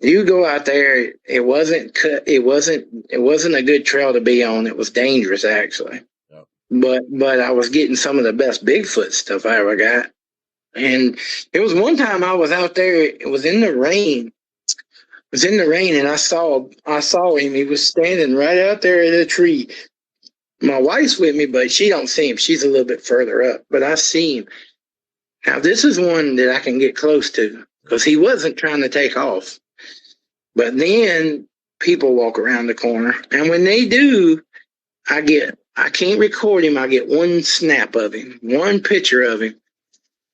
You go out there, it wasn't a good trail to be on. It was dangerous actually. Yep. But I was getting some of the best Bigfoot stuff I ever got. And it was one time I was out there, it was in the rain. It was in the rain and I saw him. He was standing right out there in a tree. My wife's with me, but she don't see him. She's a little bit further up, but I see him. Now this is one that I can get close to because he wasn't trying to take off. But then people walk around the corner, and when they do, I can't record him. I get one snap of him, one picture of him.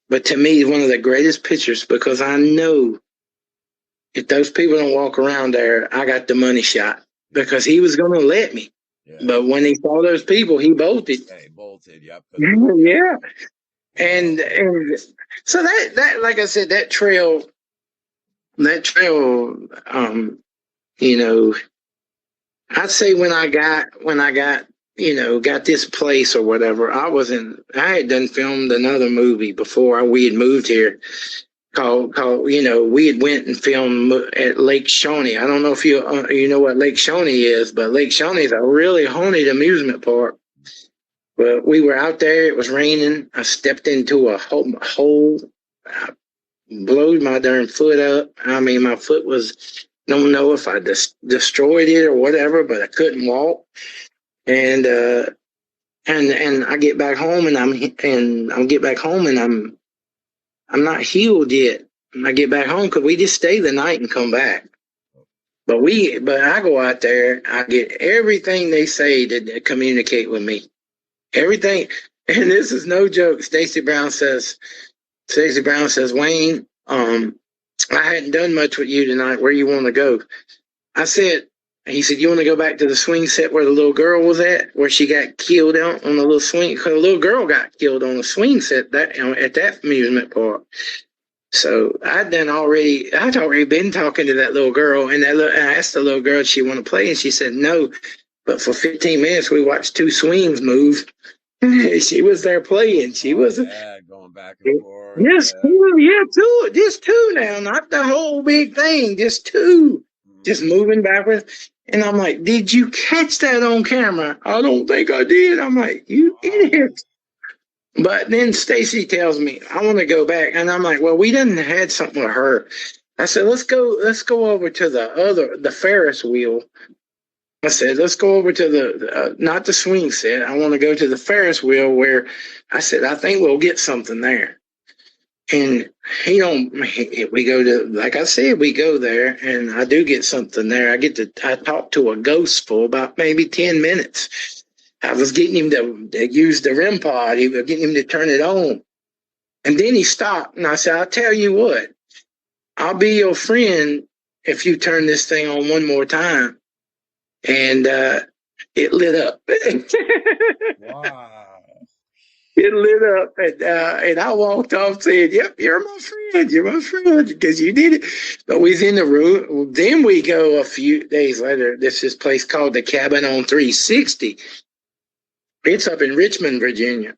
But to me, one of the greatest pictures because I know if those people don't walk around there, I got the money shot because he was going to let me. Yeah. But when he saw those people, he bolted. Yeah, he bolted. Yep. Yeah. And so that like I said, that trail, I'd say when I got, got this place or whatever, I had done filmed another movie before we had moved here called, we had went and filmed at Lake Shawnee. I don't know if you know what Lake Shawnee is, but Lake Shawnee is a really haunted amusement park. But we were out there, it was raining. I stepped into a hole, I blowed my darn foot up. I mean, my foot was, don't know if I destroyed it or whatever, but I couldn't walk. And I get back home and I'm not healed yet. I get back home because we just stay the night and come back. But I go out there, I get everything they say to communicate with me. Everything. And this is no joke. Stacy Brown says, Wayne, I hadn't done much with you tonight. Where you want to go? He said, you want to go back to the swing set where the little girl was at, where she got killed out on the little swing? Because the little girl got killed on the swing set at that amusement park. So I'd already been talking to that little girl, and I asked the little girl if she wanted to play, and she said no. But for 15 minutes, we watched two swings move. She was there playing. She was going back and forth. Yes, two, just two now, not the whole big thing, just two, just moving backwards. And I'm like, did you catch that on camera? I don't think I did. I'm like, you idiot. But then Stacy tells me, I want to go back. And I'm like, well, we didn't had something with her. I said, let's go over to the Ferris wheel. I said, let's go over to the, not the swing set. I want to go to the Ferris wheel where I said, I think we'll get something there. And we go to, like I said, we go there and I do get something there. I talk to a ghost for about maybe 10 minutes. I was getting him to use the REM pod. He was getting him to turn it on. And then he stopped and I said, I'll tell you what, I'll be your friend if you turn this thing on one more time. And it lit up. Wow. It lit up, and I walked off saying, yep, you're my friend, because you did it. But we was in the room. Then we go a few days later. There's this place called the Cabin on 360. It's up in Richmond, Virginia.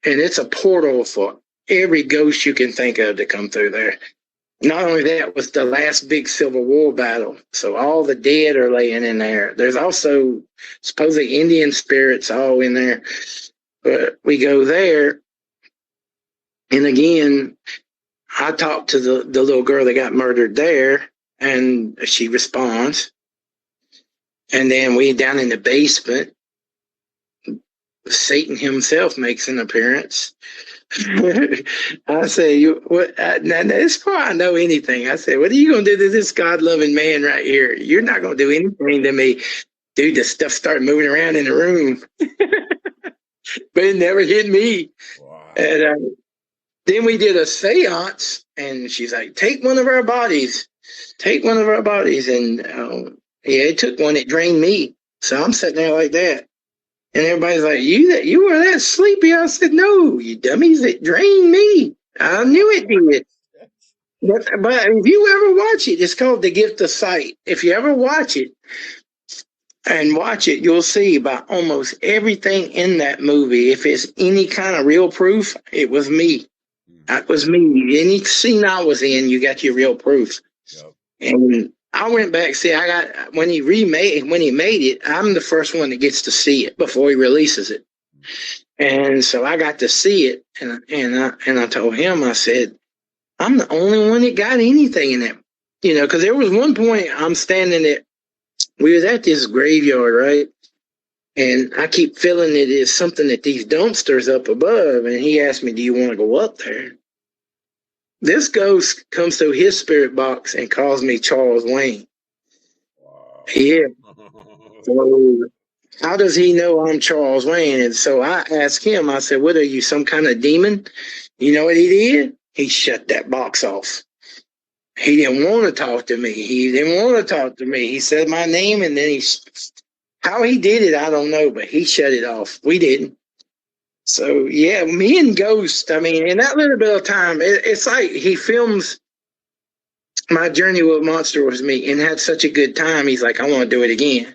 And it's a portal for every ghost you can think of to come through there. Not only that, it was the last big Civil War battle. So all the dead are laying in there. There's also supposedly Indian spirits all in there. But we go there, and again, I talked to the little girl that got murdered there, and she responds. And then we down in the basement, Satan himself makes an appearance. I say, now this before I know anything. I said, what are you going to do to this God-loving man right here? You're not going to do anything to me. Dude, the stuff started moving around in the room. But it never hit me. Wow. And then we did a seance, and she's like, take one of our bodies. And it took one. It drained me. So I'm sitting there like that. And everybody's like, you were that sleepy? I said, no, you dummies, it drained me. I knew it did. But if you ever watch it, it's called The Gift of Sight. If you ever watch it, you'll see by almost everything in that movie. If it's any kind of real proof, it was me. That was me. Any scene I was in, you got your real proof. Yep. And I went back. See, when he made it, I'm the first one that gets to see it before he releases it. And so I got to see it, and I told him, I said, I'm the only one that got anything in it, because there was one point I'm standing at. We was at this graveyard, right? And I keep feeling it is something at these dumpsters up above. And he asked me, do you want to go up there? This ghost comes through his spirit box and calls me Charles Wayne. Wow. Yeah. So how does he know I'm Charles Wayne? And so I asked him, I said, what are you, some kind of demon? You know what he did? He shut that box off. He didn't want to talk to me. He said my name, and then how he did it, I don't know, but he shut it off. We didn't. So, yeah, me and Ghost, I mean, in that little bit of time, it's like he films my journey with Monster with me and had such a good time. He's like, I want to do it again.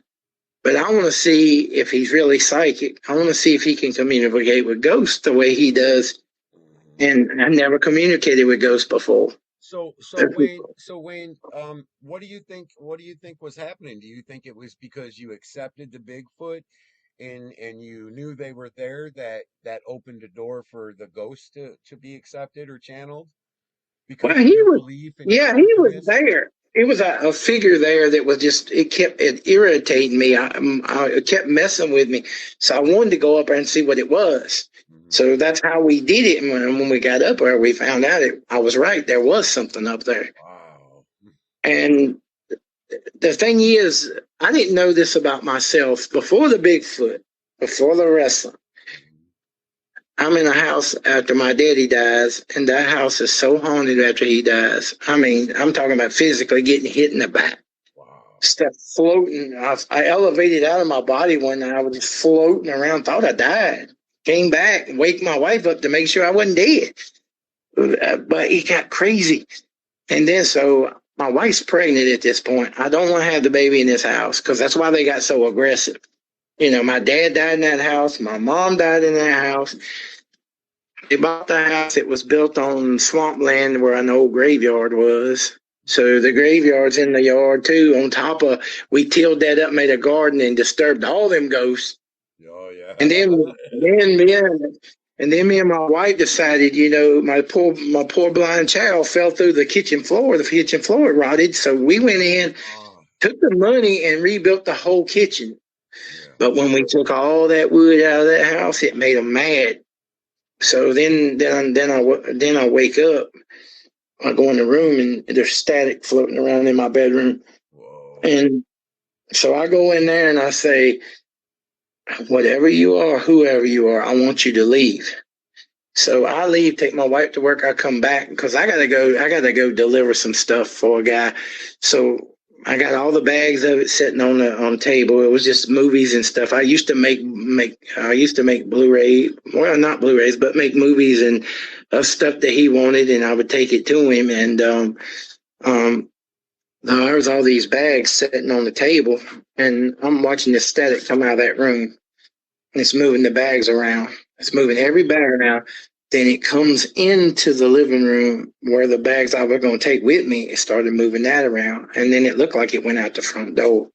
But I want to see if he's really psychic. I want to see if he can communicate with ghosts the way he does. And I never communicated with ghosts before. So Wayne, what do you think? What do you think was happening? Do you think it was because you accepted the Bigfoot and you knew they were there that opened a door for the ghost to be accepted or channeled Well, because of he your was, belief in yeah, he was confidence? there. It was a figure there that was just, it irritating me. It kept messing with me. So I wanted to go up there and see what it was. Hmm. So that's how we did it. And when we got up there, we found out I was right. There was something up there. Wow. And the thing is, I didn't know this about myself before the Bigfoot, before the wrestling. I'm in a house after my daddy dies, and that house is so haunted after he dies. I mean, I'm talking about physically getting hit in the back, Wow. stuff floating. I elevated out of my body one night. I was just floating around, thought I died. Came back and wake my wife up to make sure I wasn't dead. But it got crazy. And then so my wife's pregnant at this point. I don't want to have the baby in this house because that's why they got so aggressive. You know, my dad died in that house. My mom died in that house. They bought the house. It was built on swampland where an old graveyard was. So the graveyard's in the yard too. On top of, we tilled that up, made a garden, and disturbed all them ghosts. Oh And yeah. then me and my wife decided, you know, my poor blind child fell through the kitchen floor. The kitchen floor rotted. So we went in, Oh, took the money, and rebuilt the whole kitchen. yeah. But when we took all that wood out of that house, it made them mad. So then I wake up. I go in the room and there's static floating around in my bedroom. Whoa. And so I go in there and I say, whatever you are, whoever you are, I want you to leave. So I leave, take my wife to work. I come back because I gotta go deliver some stuff for a guy. So I got all the bags of it sitting on the table. It was just movies and stuff. I used to make Blu-ray, well, not Blu-rays, but make movies and stuff that he wanted, and I would take it to him. And um, there was all these bags sitting on the table, and I'm watching the static come out of that room. It's moving the bags around. It's moving every bag around. Then it comes into the living room where the bags I was going to take with me. It started moving that around. And then it looked like it went out the front door.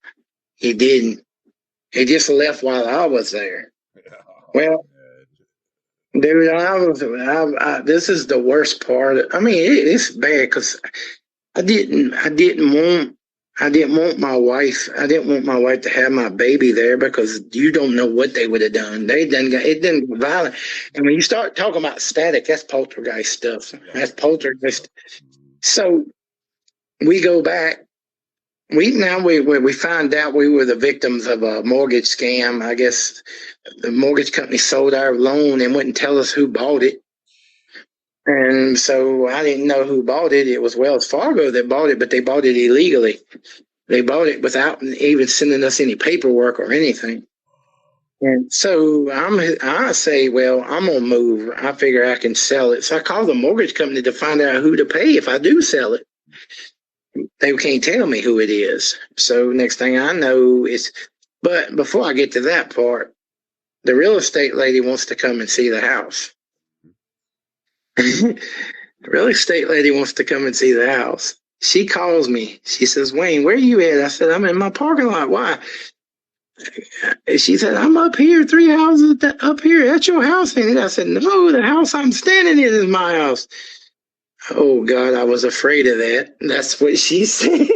It didn't. It just left while I was there. Oh, Well, dude, this is the worst part. I mean, it's bad because I didn't want my wife. I didn't want my wife to have my baby there because you don't know what they would have done. It didn't get violent. And when you start talking about static, that's poltergeist stuff. That's poltergeist. So we go back. We find out we were the victims of a mortgage scam. I guess the mortgage company sold our loan and wouldn't tell us who bought it. And so I didn't know who bought it. It was Wells Fargo that bought it, but they bought it illegally. They bought it without even sending us any paperwork or anything. And so I say, well, I'm gonna move. I figure I can sell it. So I call the mortgage company to find out who to pay if I do sell it. They can't tell me who it is. So next thing I know is, but before I get to that part, the real estate lady wants to come and see the house. The real estate lady wants to come and see the house. She calls me. She says, Wayne, where are you at? I said, I'm in my parking lot. Why? She said, I'm up here, 3 houses up here. That's your house, ain't it? I said, no, the house I'm standing in is my house. Oh, God, I was afraid of that. That's what she said.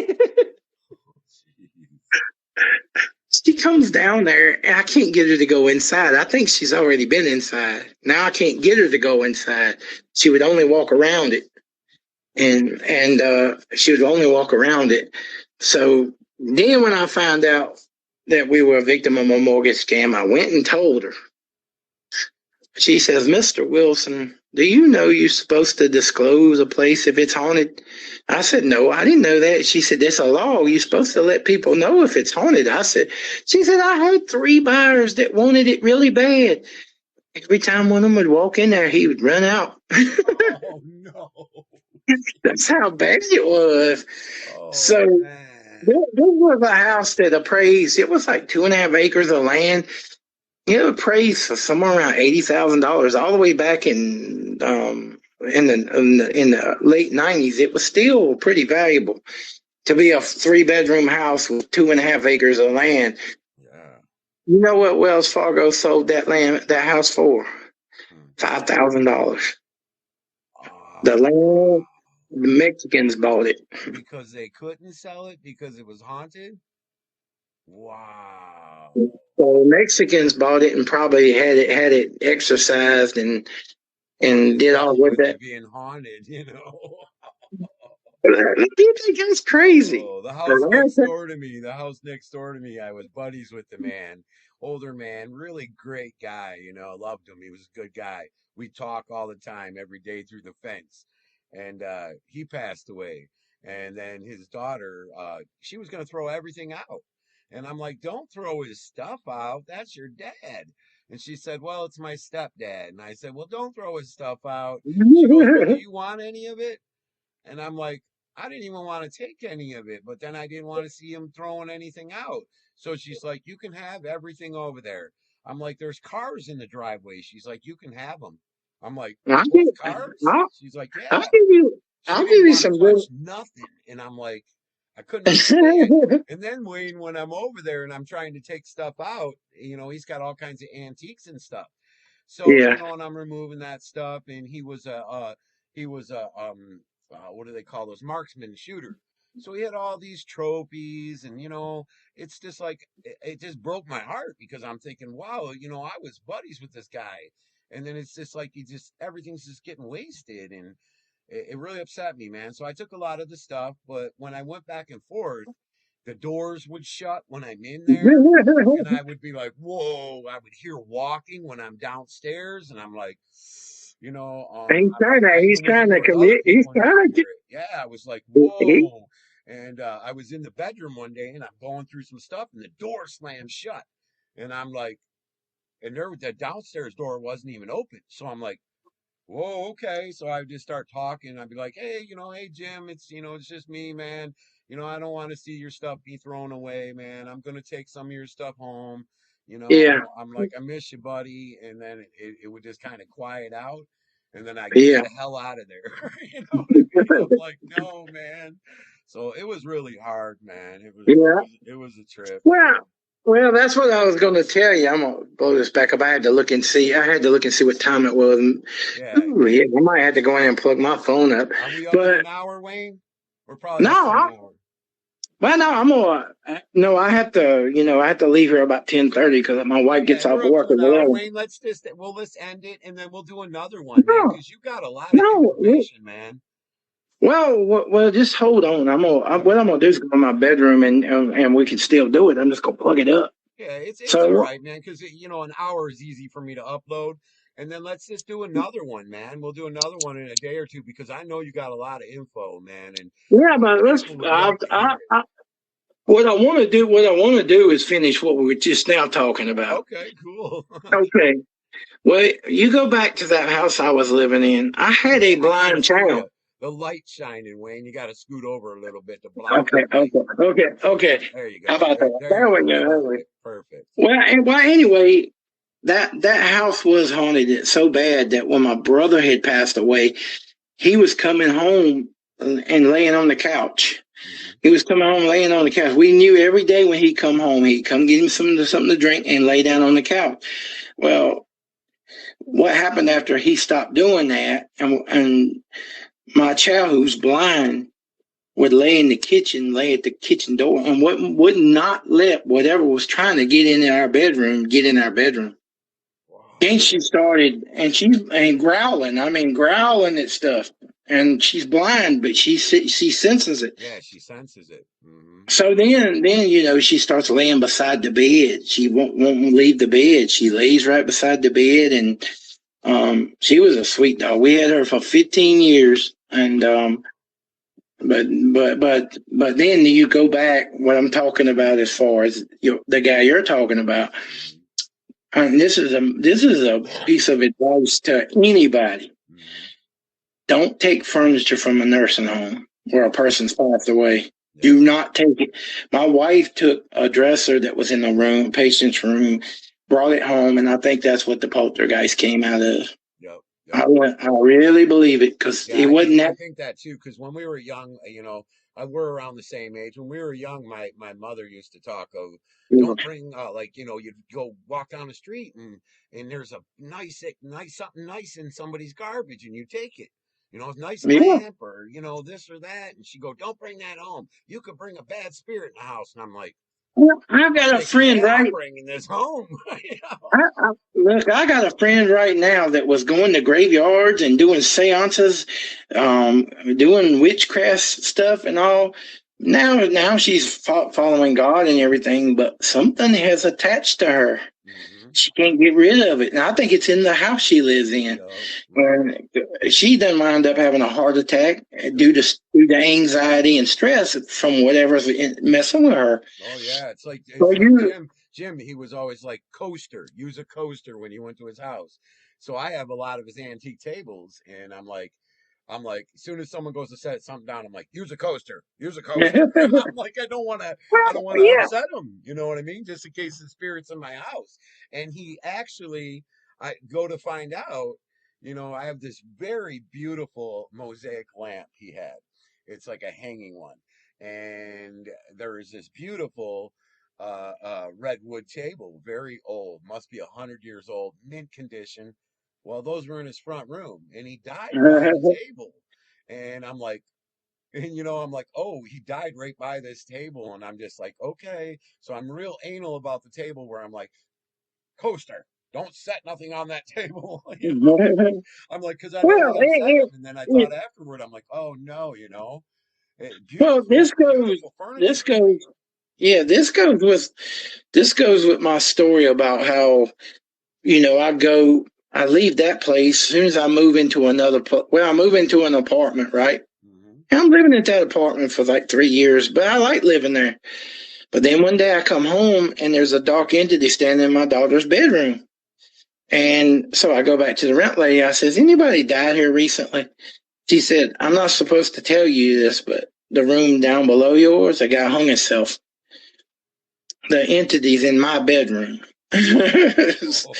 She comes down there, and I can't get her to go inside. I think she's already been inside. Now I can't get her to go inside. She would only walk around it. And she would only walk around it. So then when I found out that we were a victim of a mortgage scam, I went and told her. She says, Mr. Wilson, do you know you're supposed to disclose a place if it's haunted? I said, no, I didn't know that. She said, there's a law. You're supposed to let people know if it's haunted. She said, I had 3 buyers that wanted it really bad. Every time one of them would walk in there, he would run out. oh no. That's how bad it was. Oh So man. There was a house that appraised. It was like 2.5 acres of land. It appraised for somewhere around $80,000. All the way back in the late '90s, it was still pretty valuable to be a 3-bedroom house with 2.5 acres of land. Yeah. You know what Wells Fargo sold that house for? $5,000. The land, the Mexicans bought it. Because they couldn't sell it because it was haunted? Wow. So Mexicans bought it and probably had it exercised and did all with With that. it being haunted, you know. You think that's crazy? Oh, the house next door to me, I was buddies with the man, older man, really great guy, you know, loved him. He was a good guy. We talk all the time, every day through the fence. And he passed away. And then his daughter, she was going to throw everything out. And I'm like, don't throw his stuff out. That's your dad. And she said, well, it's my stepdad. And I said, well, don't throw his stuff out. She goes, well, do you want any of it? And I'm like, I didn't even want to take any of it, but then I didn't want to see him throwing anything out. So she's like, you can have everything over there. I'm like, there's cars in the driveway. She's like, you can have them. I'm like, I'll what, give, cars? She's like, I'll yeah. give you, She I'll give didn't you want to some touch good. nothing. And I'm like, I couldn't understand. And then Wayne, when I'm over there and I'm trying to take stuff out, you know, he's got all kinds of antiques and stuff. So, you Yeah, know, and I'm removing that stuff, and he was a what do they call those, marksman shooter. So he had all these trophies, and you know, it's just like it just broke my heart because I'm thinking, wow, you know, I was buddies with this guy, and then it's just like he just everything's just getting wasted, and it really upset me, man. So I took a lot of the stuff, but when I went back and forth, the doors would shut when I'm in there, and I would be like, whoa, I would hear walking when I'm downstairs, and I'm like, you know, he's trying to, I he's even was trying in to there with other commit. He's people and I trying could to hear it. Yeah, I was like, he, whoa. And I was in the bedroom one day and I'm going through some stuff and the door slammed shut. And I'm like, and there the downstairs door wasn't even open. So I'm like, whoa, okay. So I would just start talking. I'd be like, hey, you know, hey Jim, it's you know, it's just me, man. You know, I don't want to see your stuff be thrown away, man. I'm gonna take some of your stuff home. You yeah, know, I'm like, I miss you, buddy. And then it would just kind of quiet out. And then I get yeah, the hell out of there. You know what I mean? I'm like, no, man. So it was really hard, man. yeah. It was a trip, Well, man. well, that's what I was going to tell you. I'm gonna blow this back up. I had to look and see. I had to look and see what time it was. Yeah. Ooh, yeah, I might have to go in and plug my phone up. Are we up in But an hour, Wayne? We're probably no, up to an hour. well, no, I'm gonna. No, I have to. I have to leave here about 10:30 because my wife Yeah, gets off we're up work to at an hour, 11. Wayne. Let's end it, and then we'll do another one, man, No, because you got a lot of no. information, man. Well, just hold on. What I'm gonna do is go in my bedroom and we can still do it. I'm just gonna plug it up. Yeah, it's all So right, man, because you know an hour is easy for me to upload, and then let's just do another one, man. We'll do another one in a day or two because I know you got a lot of info, man, and yeah, but let's. people would like to hear it. What I want to do is finish what we were just now talking about. Okay, cool. Okay. Well, you go back to that house I was living in. I had a I can't blind see child. you. The light shining, Wayne. You got to scoot over a little bit to block Okay, that light. okay. There you How go. about that? There There you we go. go. Perfect. Perfect. Well, anyway, that house was haunted so bad that when my brother had passed away, he was coming home and laying on the couch. Mm-hmm. He was coming home laying on the couch. We knew every day when he'd come home, he'd come get him something to drink and lay down on the couch. Well, what happened after he stopped doing that, and my child who's blind would lay in the kitchen, lay at the kitchen door, and would not let whatever was trying to get in our bedroom get in our bedroom. Wow. Then she started, and she's growling. I mean, growling at stuff. And she's blind, but she senses it. Yeah, she senses it. Mm-hmm. So then she starts laying beside the bed. She won't leave the bed. She lays right beside the bed, and she was a sweet dog. We had her for 15 years, and but then you go back. What I'm talking about as far as the guy you're talking about. And this is a piece of advice to anybody. Don't take furniture from a nursing home where a person's passed away. Do not take it. My wife took a dresser that was in the room, patient's room, brought it home, and I think that's what the poltergeist came out of. Yep. I really believe it because Yeah, it wasn't that. I think that too. Because when we were young, we're around the same age. When we were young, my mother used to talk of, don't bring you'd go walk down the street and there's a nice something nice in somebody's garbage and you take it. A nice Yeah. lamp or this or that, and she go, don't bring that home. You could bring a bad spirit in the house, and I'm like, I I'm got a thinking, friend yeah, I'm right. bringing this home. Look, I got a friend right now that was going to graveyards and doing seances, doing witchcraft stuff and all. Now she's following God and everything, but something has attached to her. Mm-hmm. She can't get rid of it. And I think it's in the house she lives in. And she done wind up having a heart attack due to anxiety and stress from whatever's messing with her. Oh yeah, it's like So Jim. He was always like, coaster. Use a coaster when you went to his house. So I have a lot of his antique tables, and I'm like, as soon as someone goes to set something down, I'm like, use a coaster. Use a coaster. I'm like, I don't want to yeah. upset him. You know what I mean? Just in case the spirit's in my house. And he actually, I go to find out. I have this very beautiful mosaic lamp he had. It's like a hanging one, and there is this beautiful redwood table, very old, must be 100 years old, mint condition. Well, those were in his front room, and he died by the table. And I'm like, oh, he died right by this table, and I'm just like, okay. So I'm real anal about the table, where I'm like, coaster. Don't set nothing on that table. I'm like, because I don't Well, want to upset him. And then I thought afterward, I'm like, oh no, well, beautiful, beautiful this furniture. goes, yeah, this goes with my story about how, I leave that place as soon as I move into I move into an apartment, right? Mm-hmm. And I'm living at that apartment for like 3 years, but I like living there. But then one day I come home and there's a dark entity standing in my daughter's bedroom. And so I go back to the rent lady. I says, anybody died here recently? She said, I'm not supposed to tell you this, but the room down below yours, a guy hung himself. The entity's in my bedroom. so,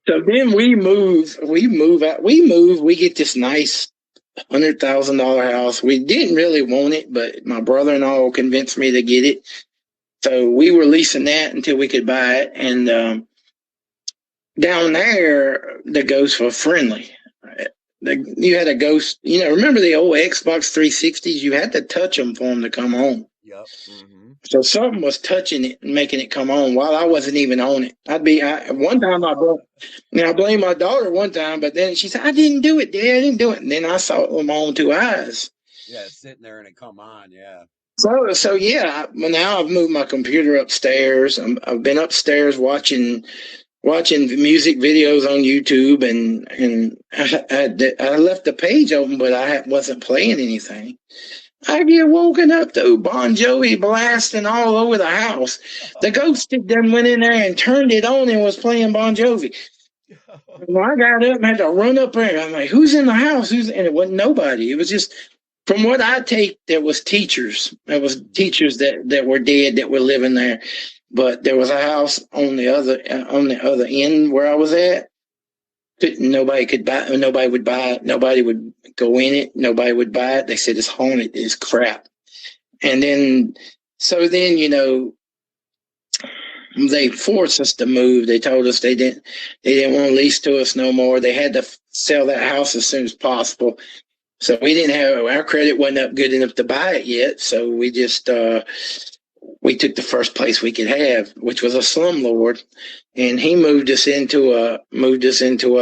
so then we move out. We get this nice $100,000 house. We didn't really want it, but my brother and all convinced me to get it. So we were leasing that until we could buy it. And down there, the ghosts were friendly. You had a ghost, remember the old Xbox 360s? You had to touch them for them to come on. Yep. Mm-hmm. So something was touching it and making it come on while I wasn't even on it. One time I blamed my daughter one time, but then she said, I didn't do it, Dad. I didn't do it. And then I saw it with my own two eyes. Yeah, sitting there and it come on, yeah. So yeah, now I've moved my computer upstairs. I've been upstairs watching music videos on YouTube, and I left the page open, but I wasn't playing anything. I get woken up to Bon Jovi blasting all over the house. The ghost then went in there and turned it on and was playing Bon Jovi. Well, I got up and had to run up there. I'm like, who's in the house? And it wasn't nobody. It was just, from what I take, there was teachers. There was teachers that were dead that were living there. But there was a house on the other end where I was at. Nobody could buy. Nobody would buy it. Nobody would go in it. Nobody would buy it. They said it's haunted. It's crap. And then, they forced us to move. They told us they didn't want to lease to us no more. They had to sell that house as soon as possible. So we didn't have, our credit wasn't up good enough to buy it yet. So we just, we took the first place we could have, which was a slumlord, and he moved us into a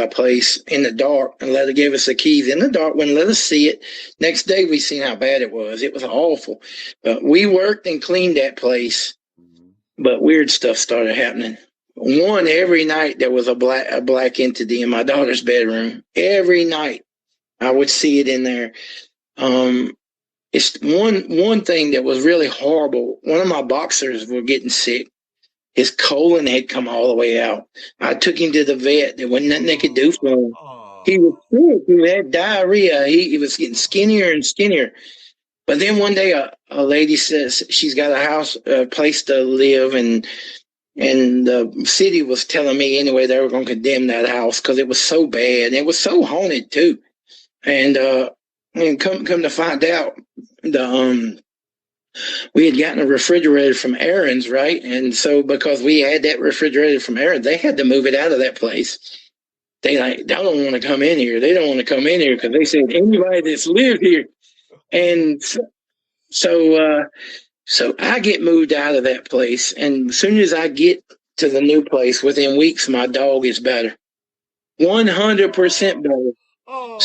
place in the dark and gave us the keys in the dark, wouldn't let us see it. Next day we seen how bad it was. It was awful. But we worked and cleaned that place, but weird stuff started happening. Every night there was a black entity in my daughter's bedroom. Every night I would see it in there. It's one thing that was really horrible. One of my boxers were getting sick. His colon had come all the way out. I took him to the vet. There wasn't nothing they could do for him. He was sick. He had diarrhea. He was getting skinnier and skinnier. But then one day a lady says she's got a place to live, and the city was telling me anyway they were going to condemn that house because it was so bad. It was so haunted too. And come to find out, we had gotten a refrigerator from Aaron's, right? And so because we had that refrigerator from Aaron, they had to move it out of that place. They don't want to come in here. They don't want to come in here because they said anybody that's lived here. And so I get moved out of that place, and as soon as I get to the new place, within weeks, my dog is better, 100% better. Oh,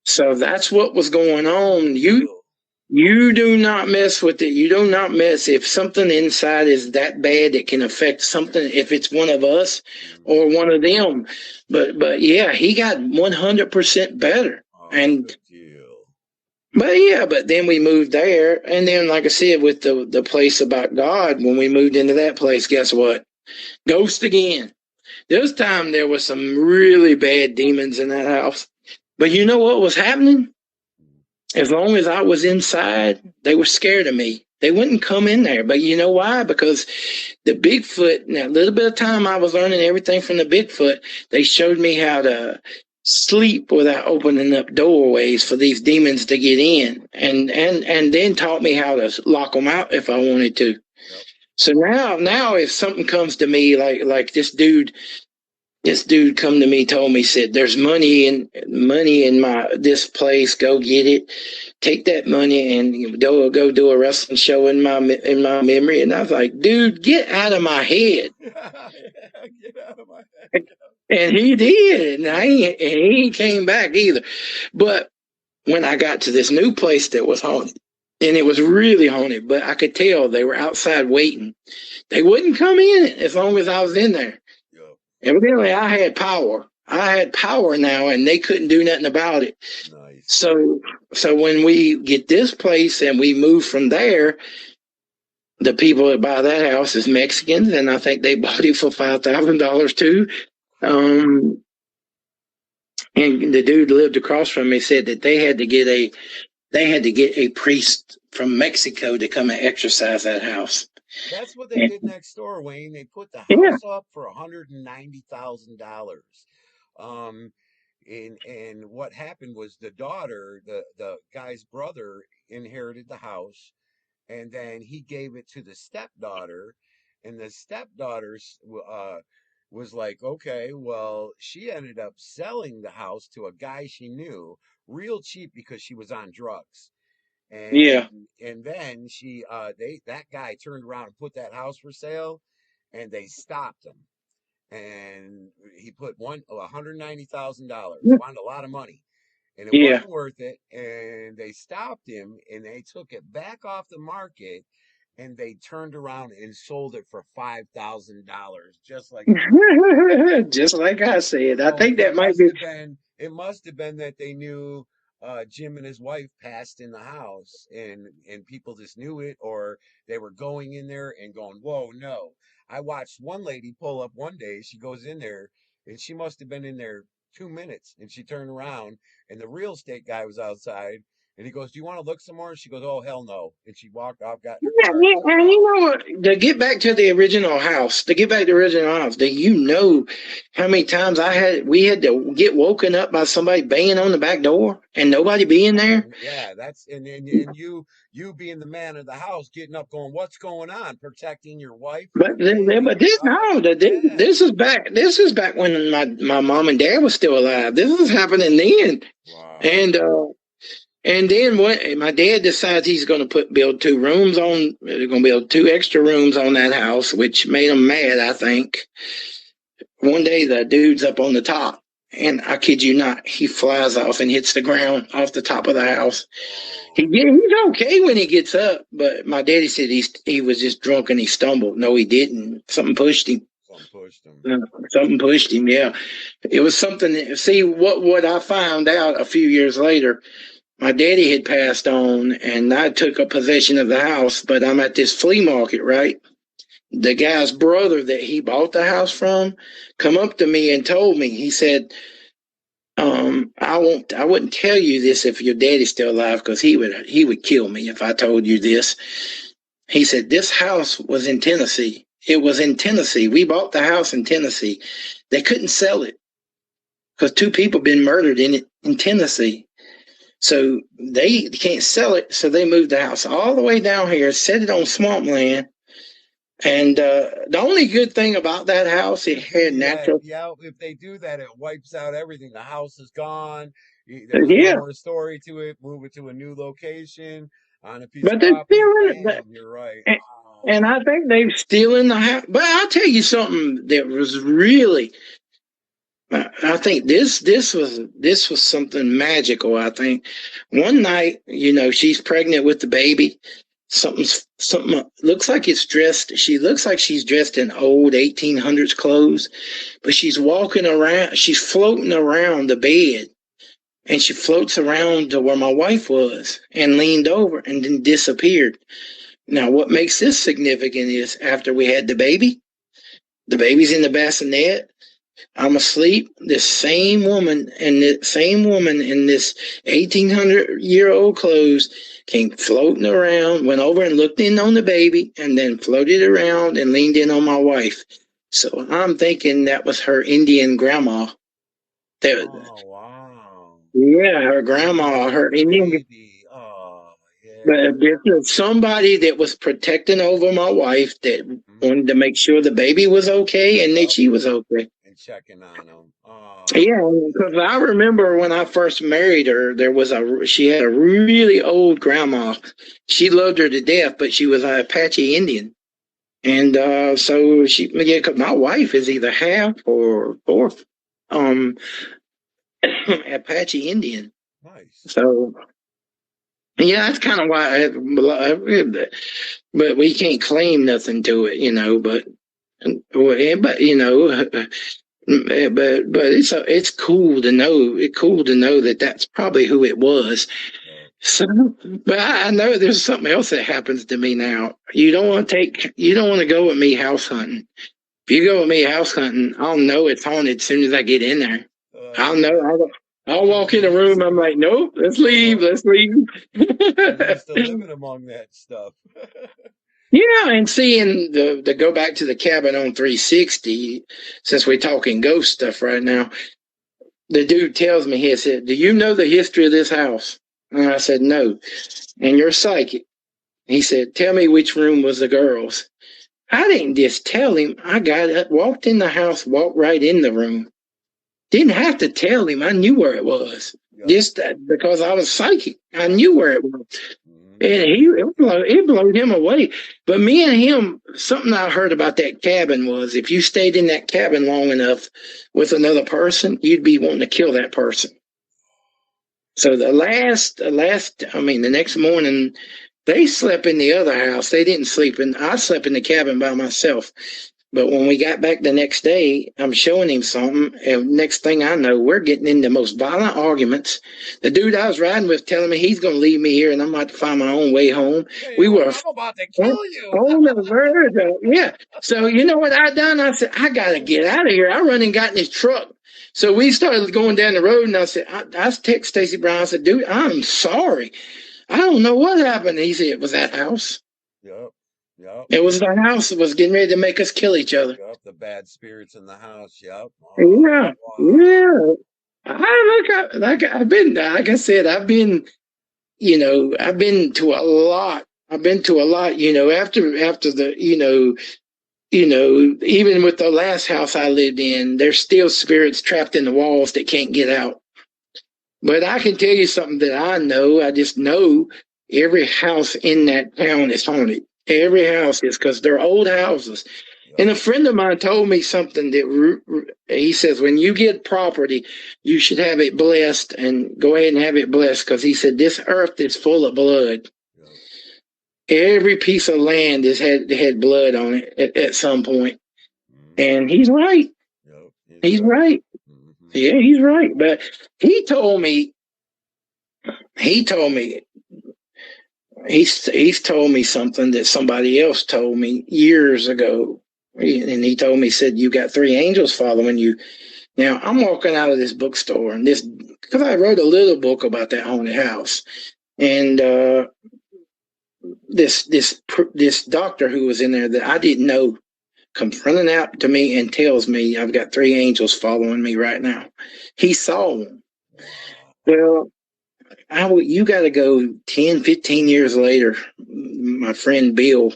So that's what was going on. You do not mess with it. You do not mess. If something inside is that bad, it can affect something. If it's one of us or one of them, but yeah, he got 100% better. And but then we moved there, and then like I said, with the place about God, when we moved into that place, guess what? Ghost again. This time there was some really bad demons in that house. But you know what was happening? As long as I was inside, they were scared of me. They wouldn't come in there. But you know why? Because the Bigfoot, now a little bit of time I was learning everything from the Bigfoot, they showed me how to sleep without opening up doorways for these demons to get in, and then taught me how to lock them out if I wanted to. Yep. So now if something comes to me like this dude come to me, told me, said, there's money in this place, go get it, take that money and go do a wrestling show in my memory. And I was like, dude, get out of my head. Get out of my head. And he did, and he came back either. But when I got to this new place that was haunted, and it was really haunted, but I could tell they were outside waiting. They wouldn't come in as long as I was in there. Evidently, I had power. I had power now, and they couldn't do nothing about it. Nice. So when we get this place and we move from there, the people that buy that house is Mexicans, and I think they bought it for $5,000 too. And the dude lived across from me said that they had to get a priest from Mexico to come and exorcise that house. That's what they did next door, Wayne. They put the house up for $190,000. And what happened was the daughter, the guy's brother, inherited the house, and then he gave it to the stepdaughter, and the stepdaughter was like, okay, well, she ended up selling the house to a guy she knew real cheap because she was on drugs. And then that guy turned around and put that house for sale, and they stopped him. And he put $190,000. Wanted a lot of money, and it wasn't worth it. And they stopped him, and they took it back off the market, and they turned around and sold it for $5,000, just like just like I said. I think that might be. It must have been that they knew Jim and his wife passed in the house, and people just knew it, or they were going in there and going, whoa, no. I watched one lady pull up one day. She goes in there, and she must have been in there 2 minutes, and she turned around, and the real estate guy was outside, and he goes, do you want to look some more? And she goes, oh, hell no. And she walked off, got in her car. And you know what? To get back to the original house, do you know how many times we had to get woken up by somebody banging on the back door and nobody being there? Yeah, and you being the man of the house, getting up, going, what's going on? Protecting your wife. This is back. This is back when my mom and dad was still alive. This was happening then. Wow. And then my dad decides he's going to build 2 rooms on. They're going to build 2 extra rooms on that house, which made him mad, I think. One day the dude's up on the top, and I kid you not, he flies off and hits the ground off the top of the house. He's okay when he gets up, but my daddy said he was just drunk and he stumbled. No, he didn't. Something pushed him. Something pushed him. Yeah, it was something. See what I found out a few years later. My daddy had passed on, and I took a possession of the house, but I'm at this flea market, right? The guy's brother that he bought the house from come up to me and told me, he said, I wouldn't tell you this if your daddy's still alive, because he would kill me if I told you this. He said this house was in Tennessee. It was in Tennessee. We bought the house in Tennessee. They couldn't sell it because 2 people been murdered in it in Tennessee. So they can't sell it. So they moved the house all the way down here, set it on swampland. And the only good thing about that house, it had natural. Yeah, if they do that, it wipes out everything. The house is gone. There's Yeah. no more story to it. Move it to a new location on a piece But of they're property. still in it. Bam, you're right. And I think they're still in the house. But I'll tell you something that was really, I think this was something magical. I think one night, she's pregnant with the baby. Something looks like it's dressed. She looks like she's dressed in old 1800s clothes, but she's walking around. She's floating around the bed, and she floats around to where my wife was and leaned over and then disappeared. Now, what makes this significant is after we had the baby's in the bassinet. I'm asleep. This same woman in this 1800-year-old clothes came floating around, went over and looked in on the baby, and then floated around and leaned in on my wife. So I'm thinking that was her Indian grandma. Oh, wow. Yeah, her grandma, her Indian. Baby. Oh, yeah. But this was somebody that was protecting over my wife that wanted to make sure the baby was okay and that she was okay. And checking on them. Oh. Yeah, because I remember when I first married her, she had a really old grandma. She loved her to death, but she was an Apache Indian. And so because my wife is either half or fourth Apache Indian. Nice. So, yeah, that's kind of why but we can't claim nothing to it, but it's cool to know. It's cool to know that that's probably who it was. So, but I know there's something else that happens to me now. You don't want to go with me house hunting. If you go with me house hunting, I'll know it's haunted as soon as I get in there. I'll know. I'll walk in the room. I'm like, nope, let's leave. You're used to living among that stuff. Yeah, and seeing the go back to the cabin on 360, since we're talking ghost stuff right now, the dude tells me, he said, do you know the history of this house? And I said, no. And you're psychic. He said, tell me which room was the girls. I didn't just tell him. I got up, walked in the house, walked right in the room. Didn't have to tell him. I knew where it was. Yeah. Just because I was psychic. I knew where it was. And it blew him away. But me and him, something I heard about that cabin was if you stayed in that cabin long enough with another person, you'd be wanting to kill that person. So the next morning, they slept in the other house. They didn't sleep I slept in the cabin by myself. But when we got back the next day, I'm showing him something, and next thing I know, we're getting into the most violent arguments. The dude I was riding with telling me he's going to leave me here, and I'm about to find my own way home. I'm about to kill you. On the verge of, yeah. So you know what I done? I said, I got to get out of here. I run and got in his truck. So we started going down the road, and I said, I text Stacy Brown. I said, dude, I'm sorry. I don't know what happened. He said, it was that house. Yep. Yep. It was the house that was getting ready to make us kill each other. Yep, the bad spirits in the house. Yep. Oh, yeah. Wow. Yeah. I've been to a lot. I've been to a lot, after the, even with the last house I lived in, there's still spirits trapped in the walls that can't get out. But I can tell you something that I know. I just know every house in that town is haunted. Every house is, because they're old houses. Yep. And a friend of mine told me something that he says, when you get property, you should have it blessed, and go ahead and have it blessed, because he said this earth is full of blood. Yep. Every piece of land has had blood on it at some point. Mm-hmm. And he's right. Yep. He's right. Mm-hmm. Yeah, he's right. But he told me he's told me something that somebody else told me years ago. And he told me, said, you got 3 angels following you. Now, I'm walking out of this bookstore, and because I wrote a little book about that haunted house, and this doctor who was in there that I didn't know comes running out to me and tells me I've got 3 angels following me right now. He saw them. Well, you got to go 10, 15 years later. My friend Bill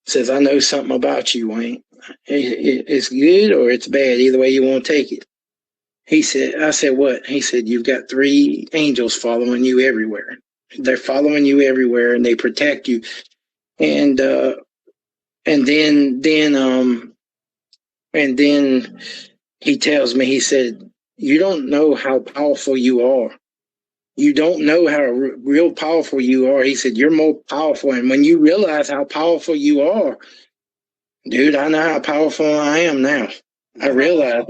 says, I know something about you, Wayne. It's good or it's bad, either way you want to take it. I said, what? He said, you've got 3 angels following you everywhere. They're following you everywhere and they protect you. And then he tells me, he said, you don't know how powerful you are. You don't know how real powerful you are. He said, you're more powerful. And when you realize how powerful you are, dude, I know how powerful I am now. I realize.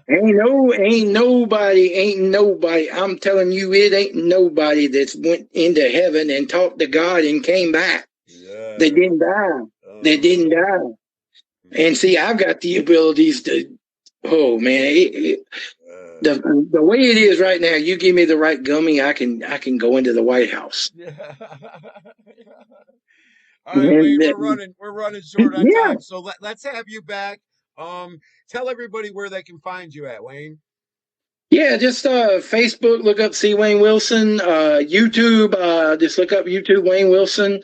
Ain't nobody. I'm telling you, it ain't nobody that's went into heaven and talked to God and came back. Yeah. They didn't die. They didn't die. And see, I've got the abilities to, oh man, the way it is right now, you give me the right gummy, I can go into the White House. Yeah. All right, Wayne, we're running short on time, so let's have you back. Tell everybody where they can find you at, Wayne. Yeah, just Facebook, look up C. Wayne Wilson. YouTube, just look up YouTube Wayne Wilson.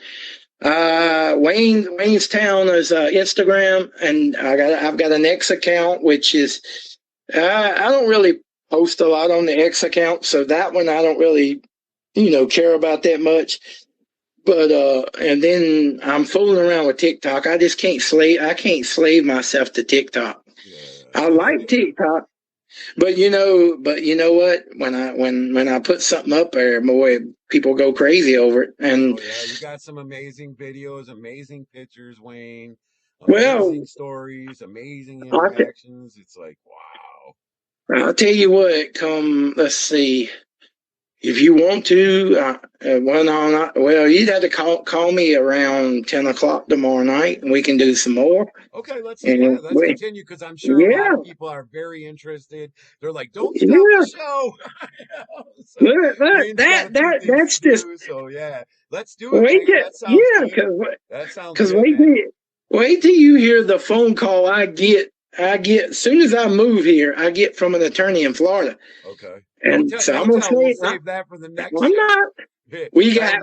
Wayne's Town is Instagram, and I've got an X account, which is I don't really post a lot on the X account, so that one I don't really care about that much. But and then I'm fooling around with TikTok. I just can't slave myself to TikTok. Yeah. I like TikTok, but you know what? When I put something up there, boy, people go crazy over it. And you got some amazing videos, amazing pictures, Wayne. Amazing stories, amazing interactions. It's like, wow. I'll tell you what. Let's see. If you want to, you'd have to call me around 10 o'clock tomorrow night, and we can do some more. Okay, let's continue, because I'm sure a lot of people are very interested. They're like, don't stop the show. So, look, that's just. So, yeah, let's do it. That sounds good. That sounds good. Wait till you hear the phone call I get. As soon as I move here, I get from an attorney in Florida. Okay. And so I'm gonna we'll save that for the next. I'm not. We got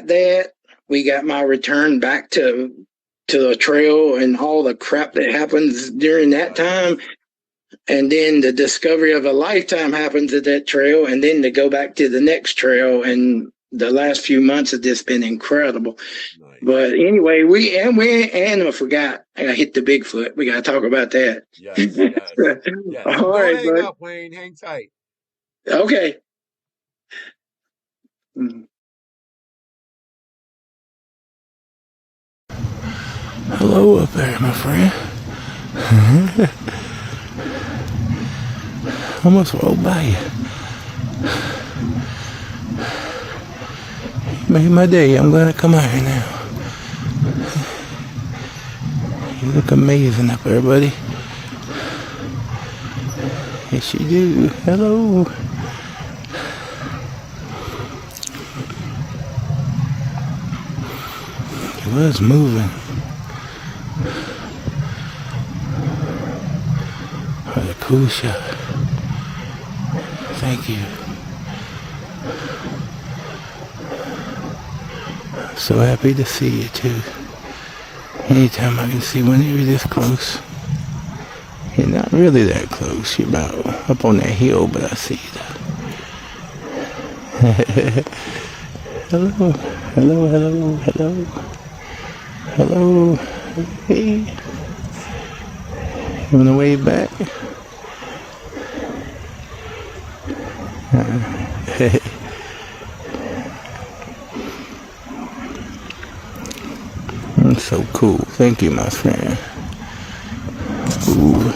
that. We got my return back to the trail and all the crap that happens during that time, and then the discovery of a lifetime happens at that trail, and then to go back to the next trail. And the last few months have just been incredible. Nice. But anyway, I forgot. I hit the Bigfoot. We got to talk about that. Yes. All right, hang up, Wayne. Hang tight. Okay. Hello up there, my friend. Almost rolled by you. Made my day. I'm glad I come out here now. You look amazing up there, buddy. Yes, you do. Hello. It was moving. What a cool shot. Thank you. So happy to see you too. Anytime I can see one of you this close. You're not really that close. You're about up on that hill, but I see you though. Hello. Hello, hello, hello. Hello. Hey. You wanna wave back? That's so cool. Thank you, my friend. Ooh.